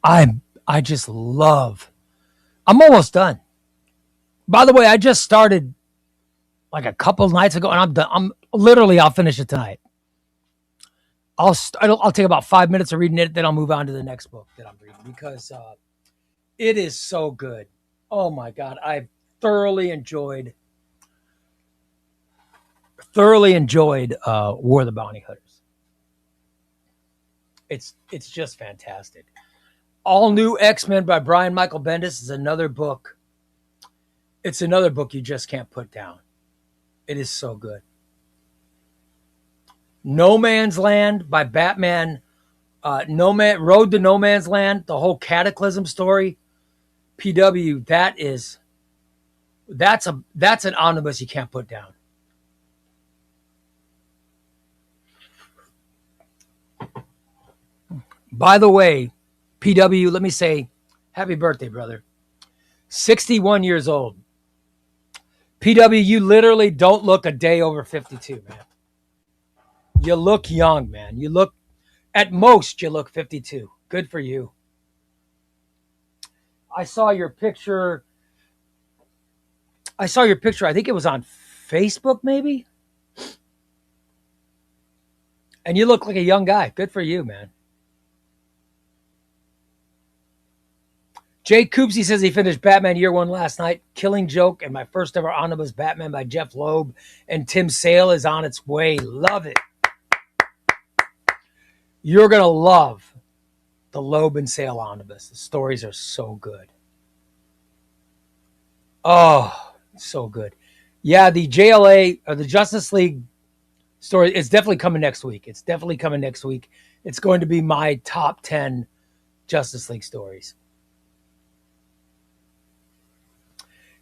I just love. I'm almost done. By the way, I just started like a couple of nights ago and I'm done. I'll finish it tonight. I'll take about 5 minutes of reading it, then I'll move on to the next book that I'm reading because it is so good. Oh my God. I've thoroughly enjoyed War of the Bounty Hunters. It's just fantastic. All New X-Men by Brian Michael Bendis is another book. It's another book you just can't put down. It is so good. No Man's Land by Batman. Road to No Man's Land, the whole Cataclysm story. PW, that's an omnibus you can't put down. By the way, PW, let me say happy birthday, brother. 61 years old. PW, you literally don't look a day over 52, man. You look young, man. At most, you look 52. Good for you. I saw your picture. I think it was on Facebook, maybe. And you look like a young guy. Good for you, man. Jay Coopsy says he finished Batman Year One last night. Killing Joke and my first ever omnibus Batman by Jeff Loeb and Tim Sale is on its way. Love it. You're going to love the Loeb and Sale omnibus. The stories are so good. Oh, so good. Yeah, the JLA or the Justice League story is definitely coming next week. It's going to be my top 10 Justice League stories.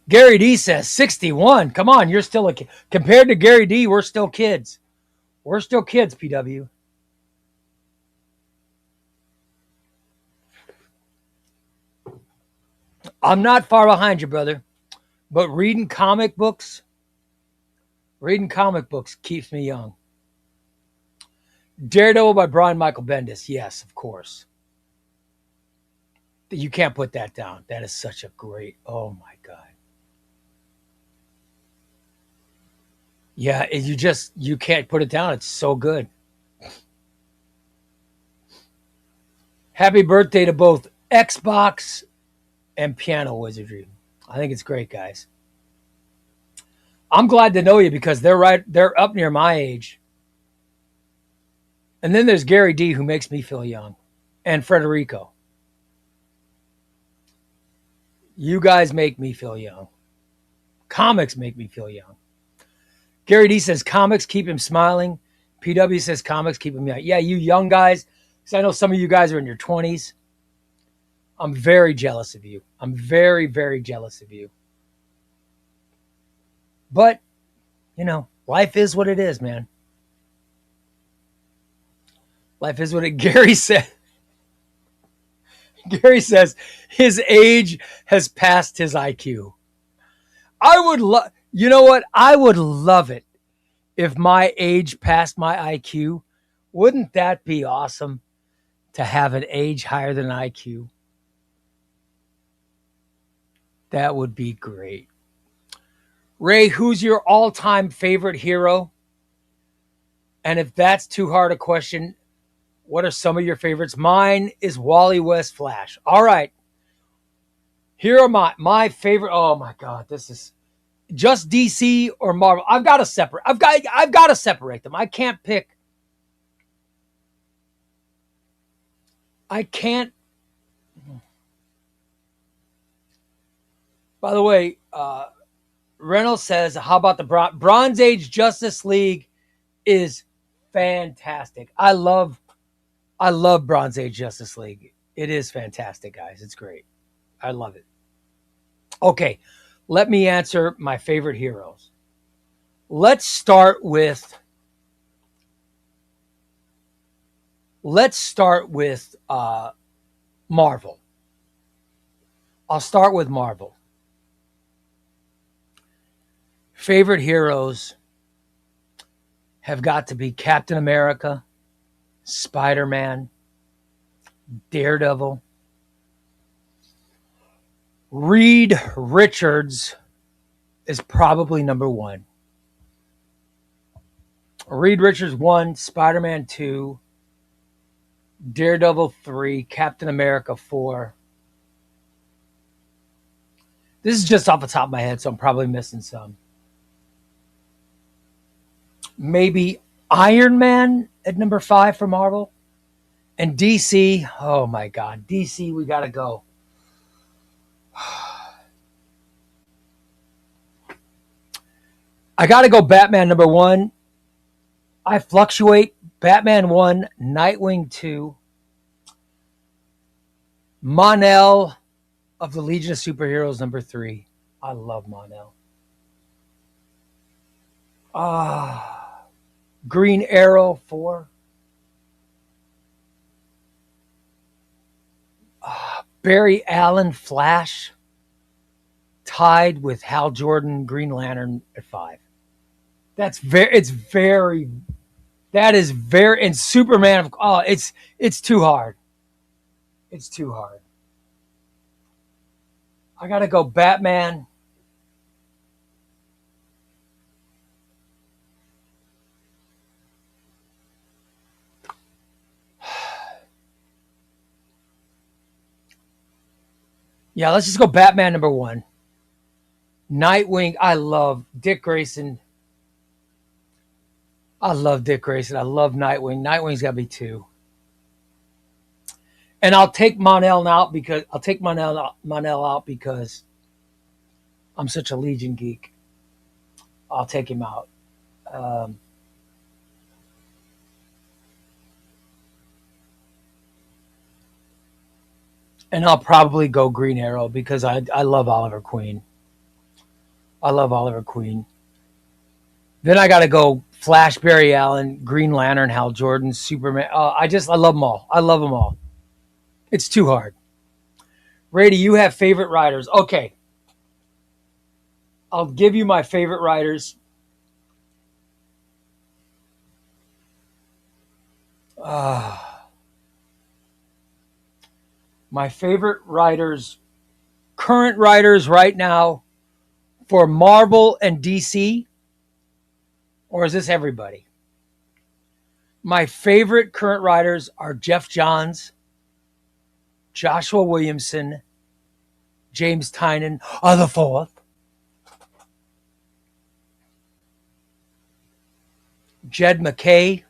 Gary D says 61. Come on, you're still a kid. Compared to Gary D, we're still kids. We're still kids, PW. I'm not far behind you, brother. But reading comic books keeps me young. Daredevil by Brian Michael Bendis. Yes, of course. You can't put that down. That is such a great, oh my God. Yeah, you can't put it down. It's so good. Happy birthday to both Xbox and Piano Wizardry. I think it's great, guys. I'm glad to know you because they're up near my age. And then there's Gary D, who makes me feel young, and Frederico. You guys make me feel young. Comics make me feel young. Gary D says comics keep him smiling. PW says comics keep him young. Yeah, you young guys, because I know some of you guys are in your 20s. I'm very jealous of you. I'm very, very jealous of you. But, life is what it is, man. Life is what it. Gary said. Gary says his age has passed his IQ. I would love, you know what? I would love it if my age passed my IQ. Wouldn't that be awesome to have an age higher than IQ? That would be great. Ray, who's your all-time favorite hero? And if that's too hard a question, what are some of your favorites? Mine is Wally West Flash. All right. Here are my favorite. Oh my God, this is just DC or Marvel. I've got to separate them. I can't pick. I can't. By the way, Reynolds says, how about the Bronze Age Justice League is fantastic. I love Bronze Age Justice League. It is fantastic, guys. It's great. I love it. Okay, let me answer my favorite heroes. Let's start with Marvel. I'll start with Marvel. Favorite heroes have got to be Captain America, Spider-Man, Daredevil. Reed Richards is probably number one. Reed Richards 1, Spider-Man 2, Daredevil 3, Captain America 4. This is just off the top of my head, so I'm probably missing some. Maybe Iron Man at number 5 for Marvel. And DC, oh my God, DC, we got to go. I got to go Batman number 1. I fluctuate. Batman 1, Nightwing 2, Mon-El of the Legion of Superheroes number 3. I love Mon-El. Green Arrow 4. Barry Allen Flash tied with Hal Jordan Green Lantern at 5. And Superman. Oh, it's too hard. It's too hard. I got to go Batman. Yeah, let's just go Batman number 1. Nightwing, I love Dick Grayson. I love Dick Grayson. I love Nightwing. Nightwing's got to be 2. And I'll take Mon-El out because I'm such a Legion geek. I'll take him out. And I'll probably go Green Arrow because I love Oliver Queen. I love Oliver Queen. Then I got to go Flash, Barry Allen, Green Lantern, Hal Jordan, Superman. I love them all. I love them all. It's too hard. Ray, do you have favorite writers? Okay. I'll give you my favorite writers. My favorite writers, current writers right now for Marvel and DC, or is this everybody? My favorite current writers are Jeff Johns, Joshua Williamson, James Tynion, the fourth, Jed McKay,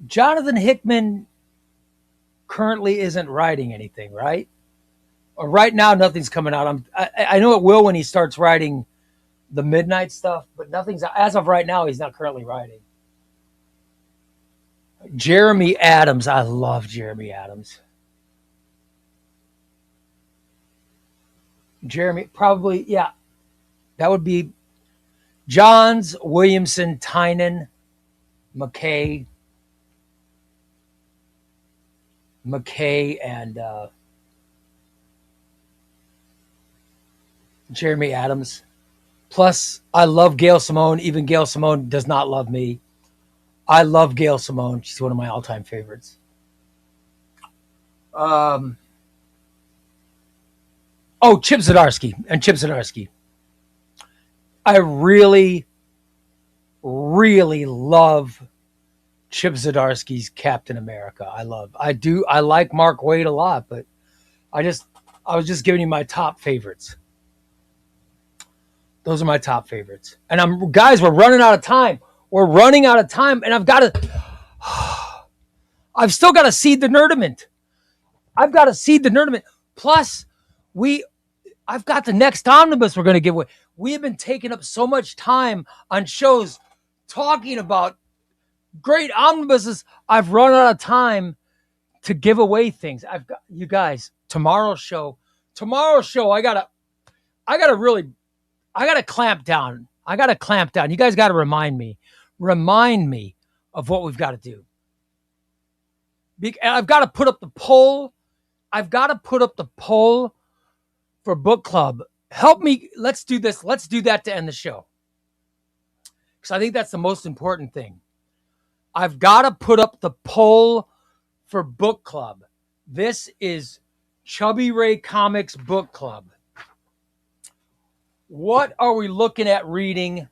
Jonathan Hickman currently isn't writing anything, right? Or right now, nothing's coming out. I know it will when he starts writing the Midnight stuff, but nothing's, as of right now, he's not currently writing. Jeremy Adams. I love Jeremy Adams. Jeremy, probably, yeah. That would be Johns, Williamson, Tynan, McKay, and Jeremy Adams. Plus, I love Gail Simone. Even Gail Simone does not love me. I love Gail Simone. She's one of my all-time favorites. Chip Zdarsky. I really, really love Chip Zdarsky's Captain America. I like Mark Waid a lot, but I was just giving you my top favorites. Those are my top favorites. And guys, we're running out of time. And I've still got to seed the Nerdament. Plus, I've got the next omnibus we're going to give away. We have been taking up so much time on shows talking about great omnibuses. I've run out of time to give away things. I've got you guys. Tomorrow's show. I gotta clamp down. You guys got to remind me of what we've got to do. I've got to put up the poll. For book club. Help me. Let's do this. Let's do that to end the show. Because I think that's the most important thing. I've got to put up the poll for book club. This is ChubbyRay Comics Book Club. What are we looking at reading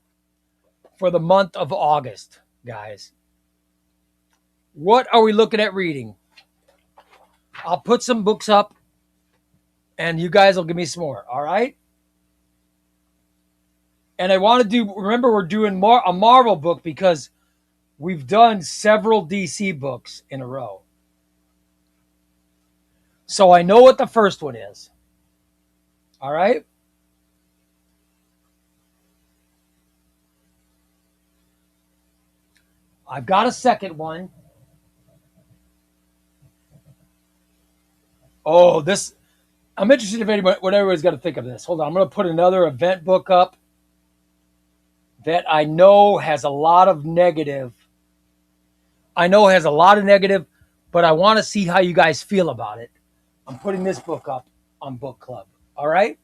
for the month of August, guys? What are we looking at reading? I'll put some books up and you guys will give me some more, all right? And I want to remember we're doing a Marvel book because we've done several DC books in a row. So I know what the first one is. All right? I've got a second one. I'm interested what everybody's got to think of this. Hold on. I'm going to put another event book up that I know has a lot of negative. But I want to see how you guys feel about it. I'm putting this book up on Book Club. All right?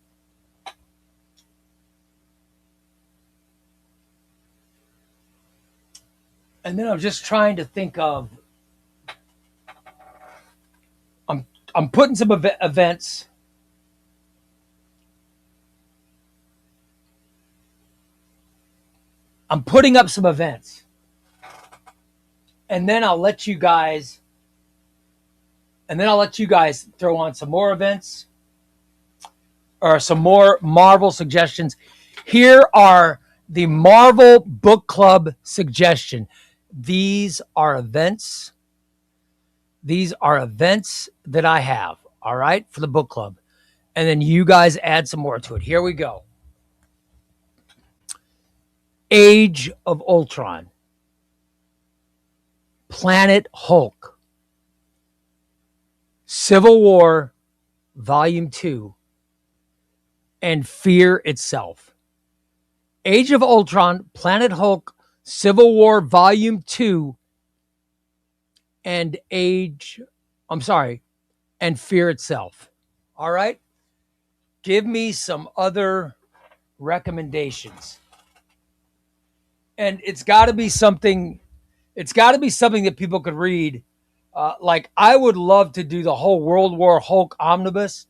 And then I'm just trying to think of. I'm putting some events. I'm putting up some events. And then I'll let you guys throw on some more events or some more Marvel suggestions. Here are the Marvel Book Club suggestion. These are events that I have, all right, for the book club. And then you guys add some more to it. Here we go. Age of Ultron. Planet Hulk. Civil War, Volume 2. and Fear Itself. Age of Ultron, Planet Hulk, Civil War Volume 2, and and Fear Itself. All right? Give me some other recommendations. And it's got to be something that people could read. Like I would love to do the whole World War Hulk omnibus,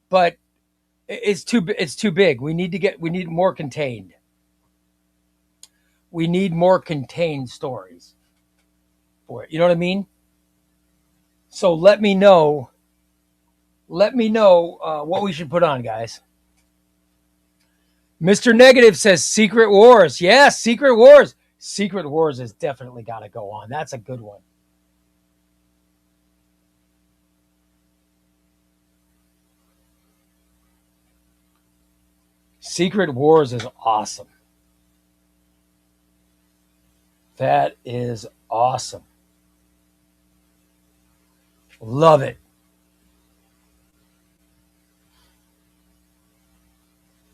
but it's too big. We need more contained. We need more contained stories for it. You know what I mean? So let me know what we should put on, guys. Mr. Negative says Secret Wars. Yes, Secret Wars. Secret Wars has definitely got to go on. That's a good one. Secret Wars is awesome. That is awesome. Love it.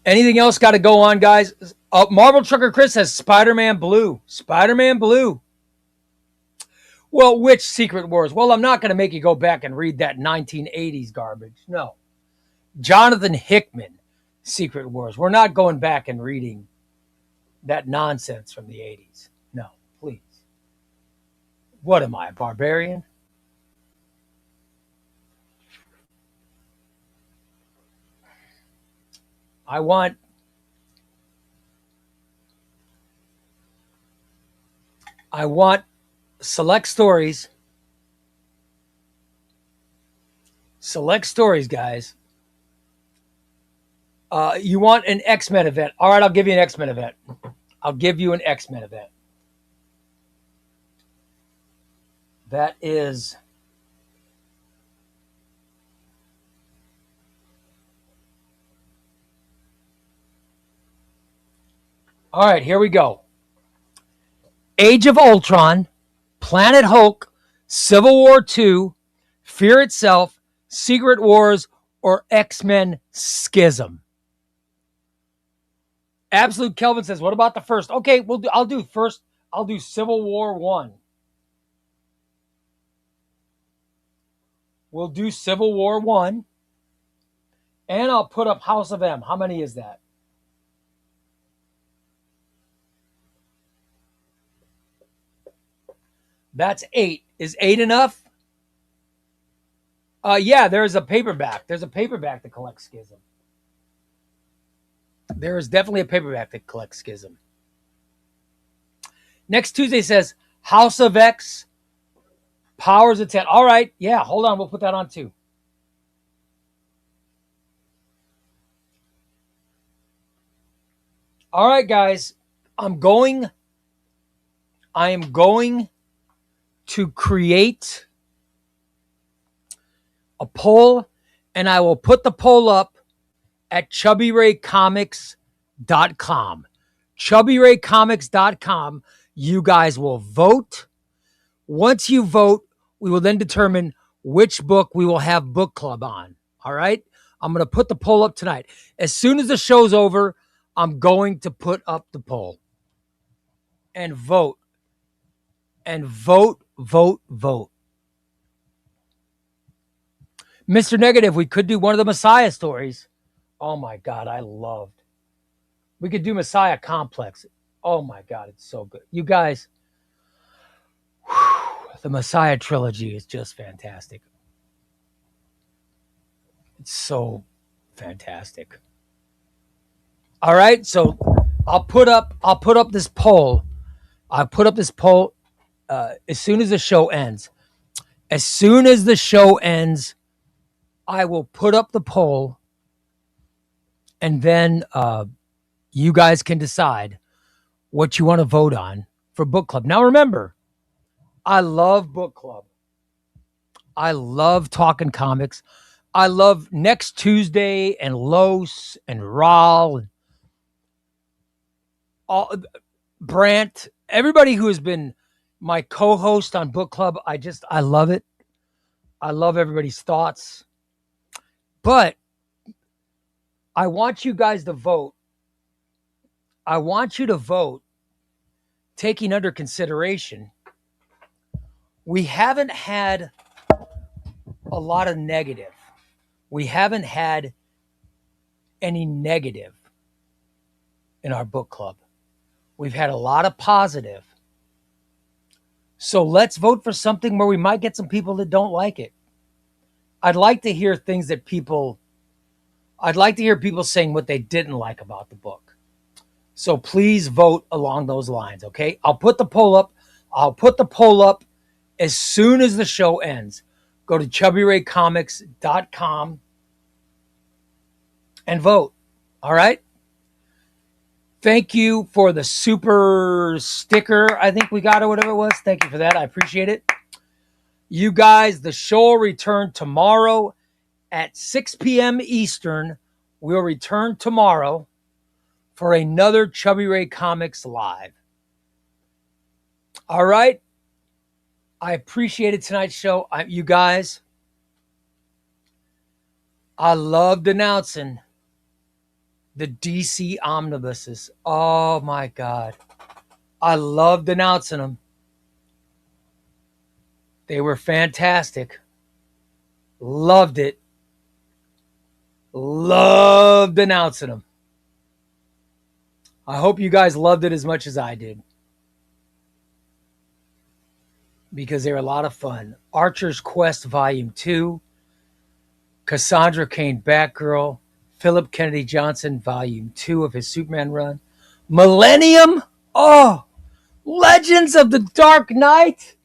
Anything else got to go on, guys? Marvel Trucker Chris says Spider-Man Blue. Spider-Man Blue. Well, which Secret Wars? Well, I'm not going to make you go back and read that 1980s garbage. No. Jonathan Hickman, Secret Wars. We're not going back and reading that nonsense from the 80s. No, please. What am I, a barbarian? I want select stories. Select stories, guys. You want an X-Men event. All right, I'll give you an X-Men event. That is... All right, here we go. Age of Ultron, Planet Hulk, Civil War 2, Fear Itself, Secret Wars, or X-Men Schism. Absolute Kelvin says, what about the first? Okay, I'll do Civil War 1. We'll do Civil War 1. And I'll put up House of M. How many is that? That's 8. Is 8 enough? Yeah, there's a paperback. There's a paperback that collects Schism. There is definitely a paperback that collects Schism. Next Tuesday says House of X, Powers of 10. All right, yeah, hold on. We'll put that on too. All right, guys. I am going to create a poll, and I will put the poll up at ChubbyRayComics.com. ChubbyRayComics.com. You guys will vote. Once you vote, we will then determine which book we will have book club on. All right? I'm going to put the poll up tonight. As soon as the show's over, I'm going to put up the poll. And vote. And vote. Mr. Negative, we could do one of the Messiah stories. Oh my God, we could do Messiah Complex. Oh my God, it's so good. You guys, the Messiah trilogy is just fantastic. It's so fantastic. All right, so I'll put up this poll. I'll put up this poll as soon as the show ends. As soon as the show ends, I will put up the poll, and then you guys can decide what you want to vote on for book club. Now remember, I love book club. I love talking comics. I love Next Tuesday and Los and Raul and all Brant, everybody who has been my co-host on book club. I love it. I love everybody's thoughts. But I want you guys to vote. I want you to vote, taking under consideration, we haven't had a lot of negative. We haven't had any negative in our book club. We've had a lot of positive. So let's vote for something where we might get some people that don't like it. I'd like to hear people saying what they didn't like about the book. So please vote along those lines, okay? I'll put the poll up as soon as the show ends. Go to ChubbyRayComics.com and vote. All right? Thank you for the super sticker I think we got or whatever it was. Thank you for that. I appreciate it. You guys, the show will return tomorrow at 6 p.m. Eastern. We'll return tomorrow for another Chubby Ray Comics Live. All right? I appreciated tonight's show. You guys, I loved announcing the DC omnibuses. Oh my God. I loved announcing them. They were fantastic. Loved it. Loved announcing them. I hope you guys loved it as much as I did, because they were a lot of fun. Archer's Quest Volume 2, Cassandra Cain Batgirl, Philip Kennedy Johnson Volume 2 of his Superman run, Millennium, Legends of the Dark Knight,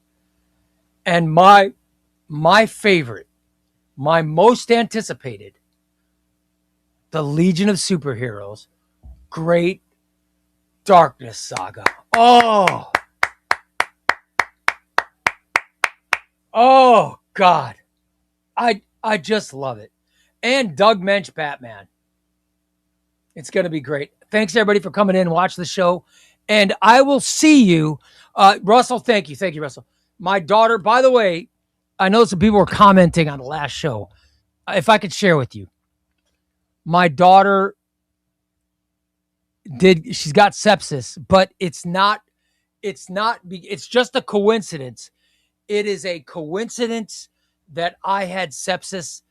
and my favorite, my most anticipated, the Legion of Superheroes Great Darkness Saga. Oh God. I just love it. And Doug Mensch Batman. It's going to be great. Thanks everybody for coming in and watching the show. And I will see you. Russell, thank you. Thank you, Russell. My daughter, by the way, I know some people were commenting on the last show. If I could share with you. My daughter she's got sepsis, but it's just a coincidence. It is a coincidence that I had sepsis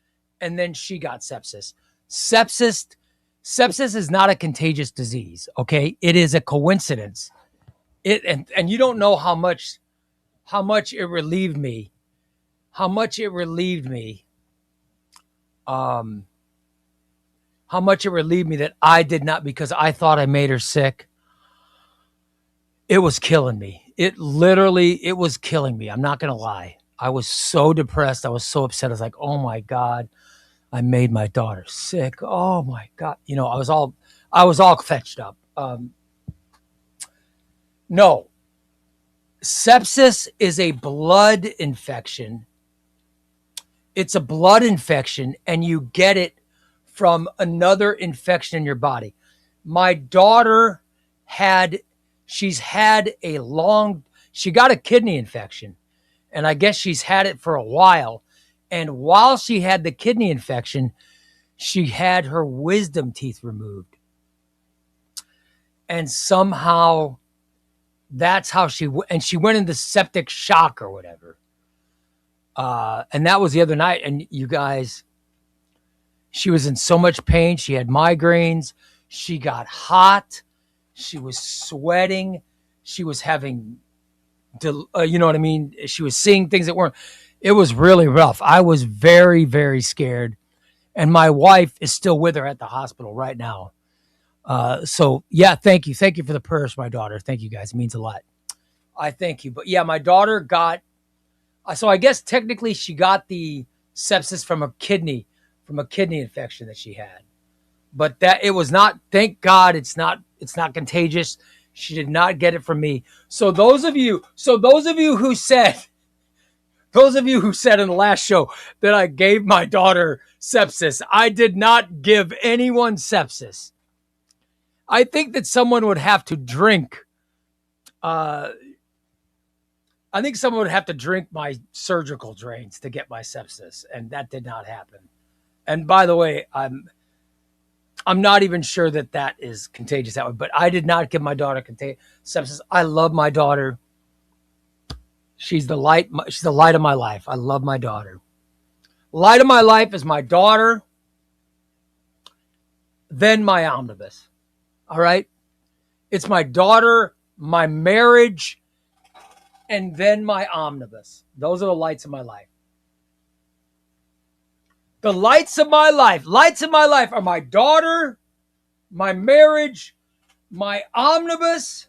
and then she got sepsis. Sepsis is not a contagious disease, okay? It is a coincidence. And you don't know how much it relieved me. How much it relieved me that I did not, because I thought I made her sick. It was killing me. It was killing me. I'm not going to lie. I was so depressed. I was so upset. I was like, oh my God, I made my daughter sick. Oh my God. You know, I was all fetched up. No, sepsis is a blood infection. It's a blood infection, and you get it from another infection in your body. My daughter she got a kidney infection, and I guess she's had it for a while. And while she had the kidney infection, she had her wisdom teeth removed. And somehow that's how she went into septic shock or whatever. And that was the other night. And you guys, she was in so much pain. She had migraines. She got hot. She was sweating. She was having, you know what I mean? She was seeing things that weren't. It was really rough. I was very, very scared. And my wife is still with her at the hospital right now. So yeah, thank you. Thank you for the prayers for my daughter. Thank you guys. It means a lot. I thank you. But yeah, my daughter so I guess technically she got the sepsis from a kidney infection that she had. But that it was not, thank God it's not contagious. She did not get it from me. So those of you who said in the last show that I gave my daughter sepsis, I did not give anyone sepsis. I think that someone would have to drink. I think someone would have to drink my surgical drains to get my sepsis, and that did not happen. And by the way, I'm not even sure that that is contagious that way, but I did not give my daughter sepsis. I love my daughter. She's the light. She's the light of my life. I love my daughter. Light of my life is my daughter, then my omnibus. All right? It's my daughter, my marriage, and then my omnibus. Those are the lights of my life. The lights of my life are my daughter, my marriage, my omnibus,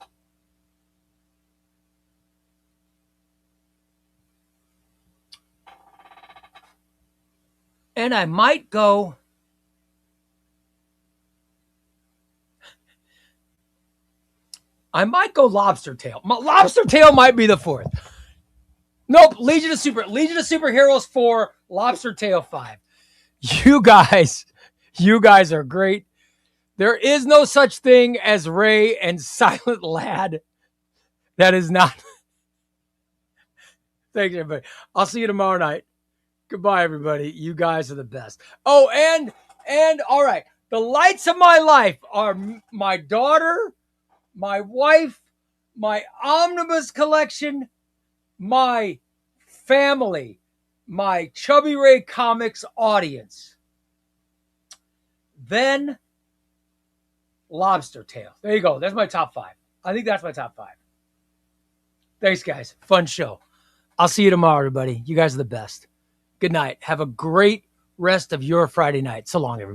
and I might go lobster tail. Lobster tail might be the fourth. Nope, Legion of Superheroes 4, Lobster Tail 5. You guys are great. There is no such thing as Ray and Silent Lad. That is not. Thanks, everybody. I'll see you tomorrow night. Goodbye, everybody. You guys are the best. Oh, and all right. The lights of my life are my daughter, my wife, my omnibus collection, my family, my ChubbyRay Comics audience. Then Lobster Tail. There you go. That's my top 5. I think that's my top 5. Thanks, guys. Fun show. I'll see you tomorrow, everybody. You guys are the best. Good night. Have a great rest of your Friday night. So long, everybody.